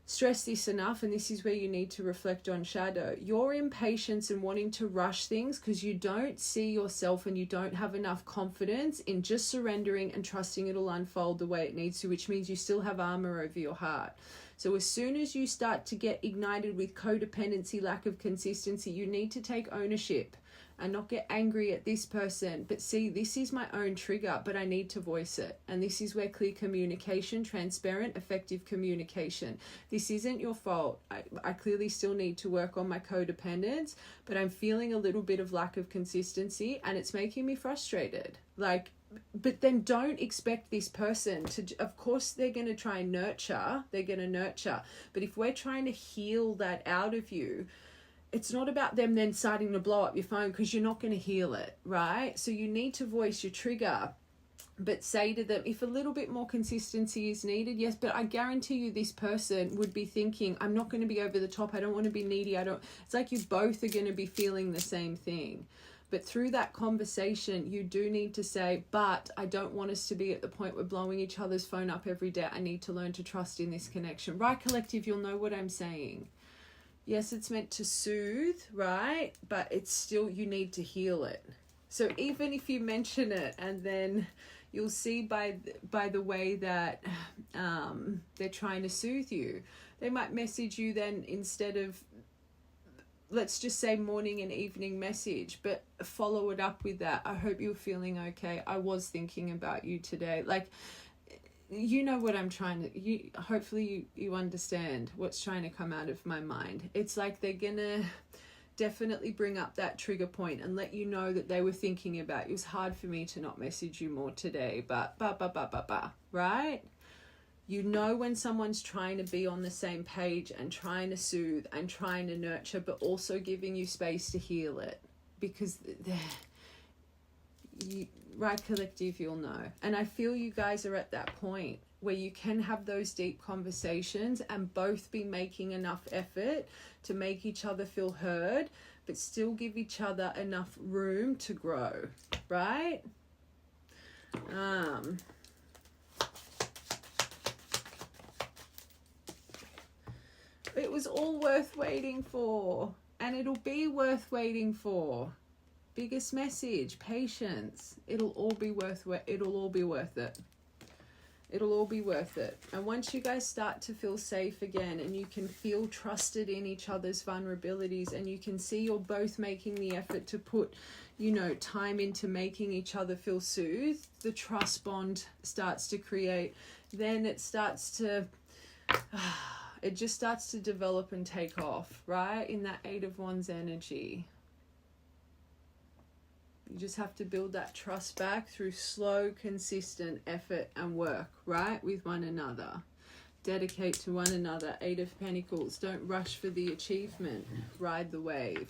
stress this enough, and this is where you need to reflect on shadow, your impatience and wanting to rush things because you don't see yourself and you don't have enough confidence in just surrendering and trusting it'll unfold the way it needs to, which means you still have armor over your heart. So as soon as you start to get ignited with codependency, lack of consistency, you need to take ownership and not get angry at this person, but see, this is my own trigger, but I need to voice it. And this is where clear communication, transparent, effective communication. This isn't your fault. I clearly still need to work on my codependence, but I'm feeling a little bit of lack of consistency and it's making me frustrated. Like, but then don't expect this person to, of course they're going to try and nurture, but if we're trying to heal that out of you, it's not about them then starting to blow up your phone, because you're not going to heal it, right? So you need to voice your trigger, but say to them, if a little bit more consistency is needed, yes, but I guarantee you this person would be thinking, I'm not going to be over the top, I don't want to be needy, it's like you both are going to be feeling the same thing. But through that conversation, you do need to say, but I don't want us to be at the point we're blowing each other's phone up every day. I need to learn to trust in this connection. Right, collective, you'll know what I'm saying. Yes, it's meant to soothe, right? But it's still, you need to heal it. So even if you mention it, and then you'll see by the way that they're trying to soothe you, they might message you then instead of, let's just say, morning and evening message, but follow it up with that. I hope you're feeling okay. I was thinking about you today. Like, you know what I'm trying to, hopefully you understand what's trying to come out of my mind. It's like they're gonna definitely bring up that trigger point and let you know that they were thinking about you. It was hard for me to not message you more today, but right? You know when someone's trying to be on the same page and trying to soothe and trying to nurture, but also giving you space to heal it, because right, collective, you'll know. And I feel you guys are at that point where you can have those deep conversations and both be making enough effort to make each other feel heard, but still give each other enough room to grow, right? It was all worth waiting for, and it'll be worth waiting for. Biggest message, patience. It'll all be worth it. It'll all be worth it. And once you guys start to feel safe again, and you can feel trusted in each other's vulnerabilities, and you can see you're both making the effort to put, time into making each other feel soothed, the trust bond starts to create. Then it starts to it just starts to develop and take off, right? In that 8 of Wands energy. You just have to build that trust back through slow, consistent effort and work, right? With one another. Dedicate to one another. 8 of Pentacles. Don't rush for the achievement. Ride the wave.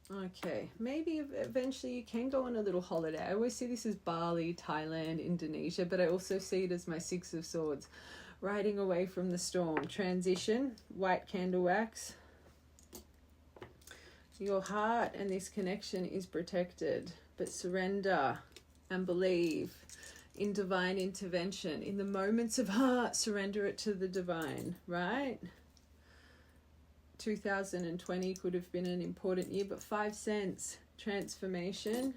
Okay, maybe eventually you can go on a little holiday. I always see this as Bali, Thailand, Indonesia, but I also see it as my 6 of Swords. Riding away from the storm. Transition. White candle wax. Your heart and this connection is protected, but surrender and believe in divine intervention. In the moments of heart, surrender it to the divine, right? 2020 could have been an important year, but 5 cents, transformation.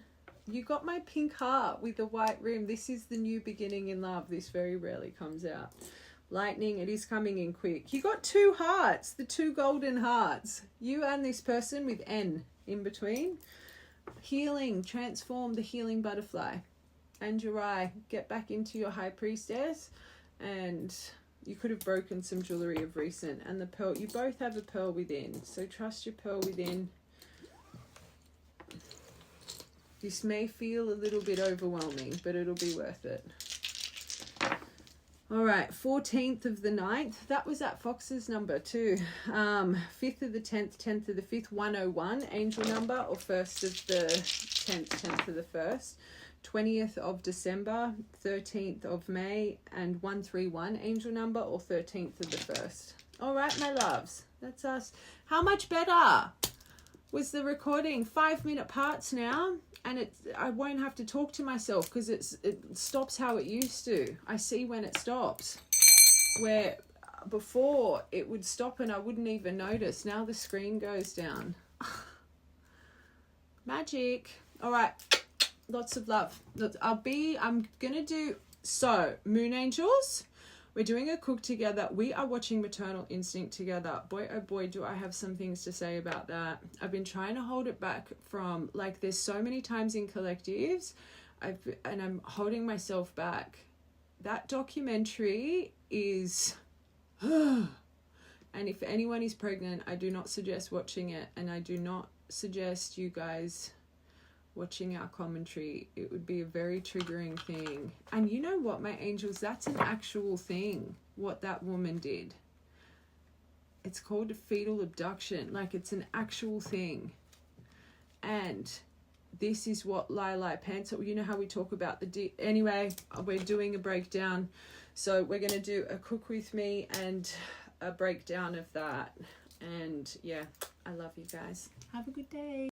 You got my pink heart with the white rim. This is the new beginning in love. This very rarely comes out. Lightning, it is coming in quick. You got 2 hearts, the 2 golden hearts. You and this person with N in between. Healing, transform the healing butterfly. And Jurai, get back into your high priestess. And you could have broken some jewelry of recent. And the pearl, you both have a pearl within. So trust your pearl within. This may feel a little bit overwhelming, but it'll be worth it. All right, 14th of the 9th. That was that Fox's number too. 5th of the 10th, 10th of the 5th, 101, angel number, or 1st of the 10th, 10th of the 1st. 20th of December, 13th of May, and 131, angel number, or 13th of the 1st. All right, my loves, that's us. How much better was the recording? 5-minute parts now. And I won't have to talk to myself because it stops how it used to. I see when it stops. Where before it would stop and I wouldn't even notice. Now the screen goes down. Magic. All right. Lots of love. I'm going to do, so, moon angels. We're doing a cook together. We are watching Maternal Instinct together. Boy, oh boy, do I have some things to say about that. I've been trying to hold it back from, like, there's so many times in collectives, and I'm holding myself back. That documentary is... and if anyone is pregnant, I do not suggest watching it, and I do not suggest you guys watching our commentary. It would be a very triggering thing. And you know what, my angels, that's an actual thing, what that woman did. It's called a fetal abduction. Like, it's an actual thing. And this is what Lai Panther, you know how we talk about anyway, we're doing a breakdown. So we're going to do a cook with me and a breakdown of that. And yeah, I love you guys. Have a good day.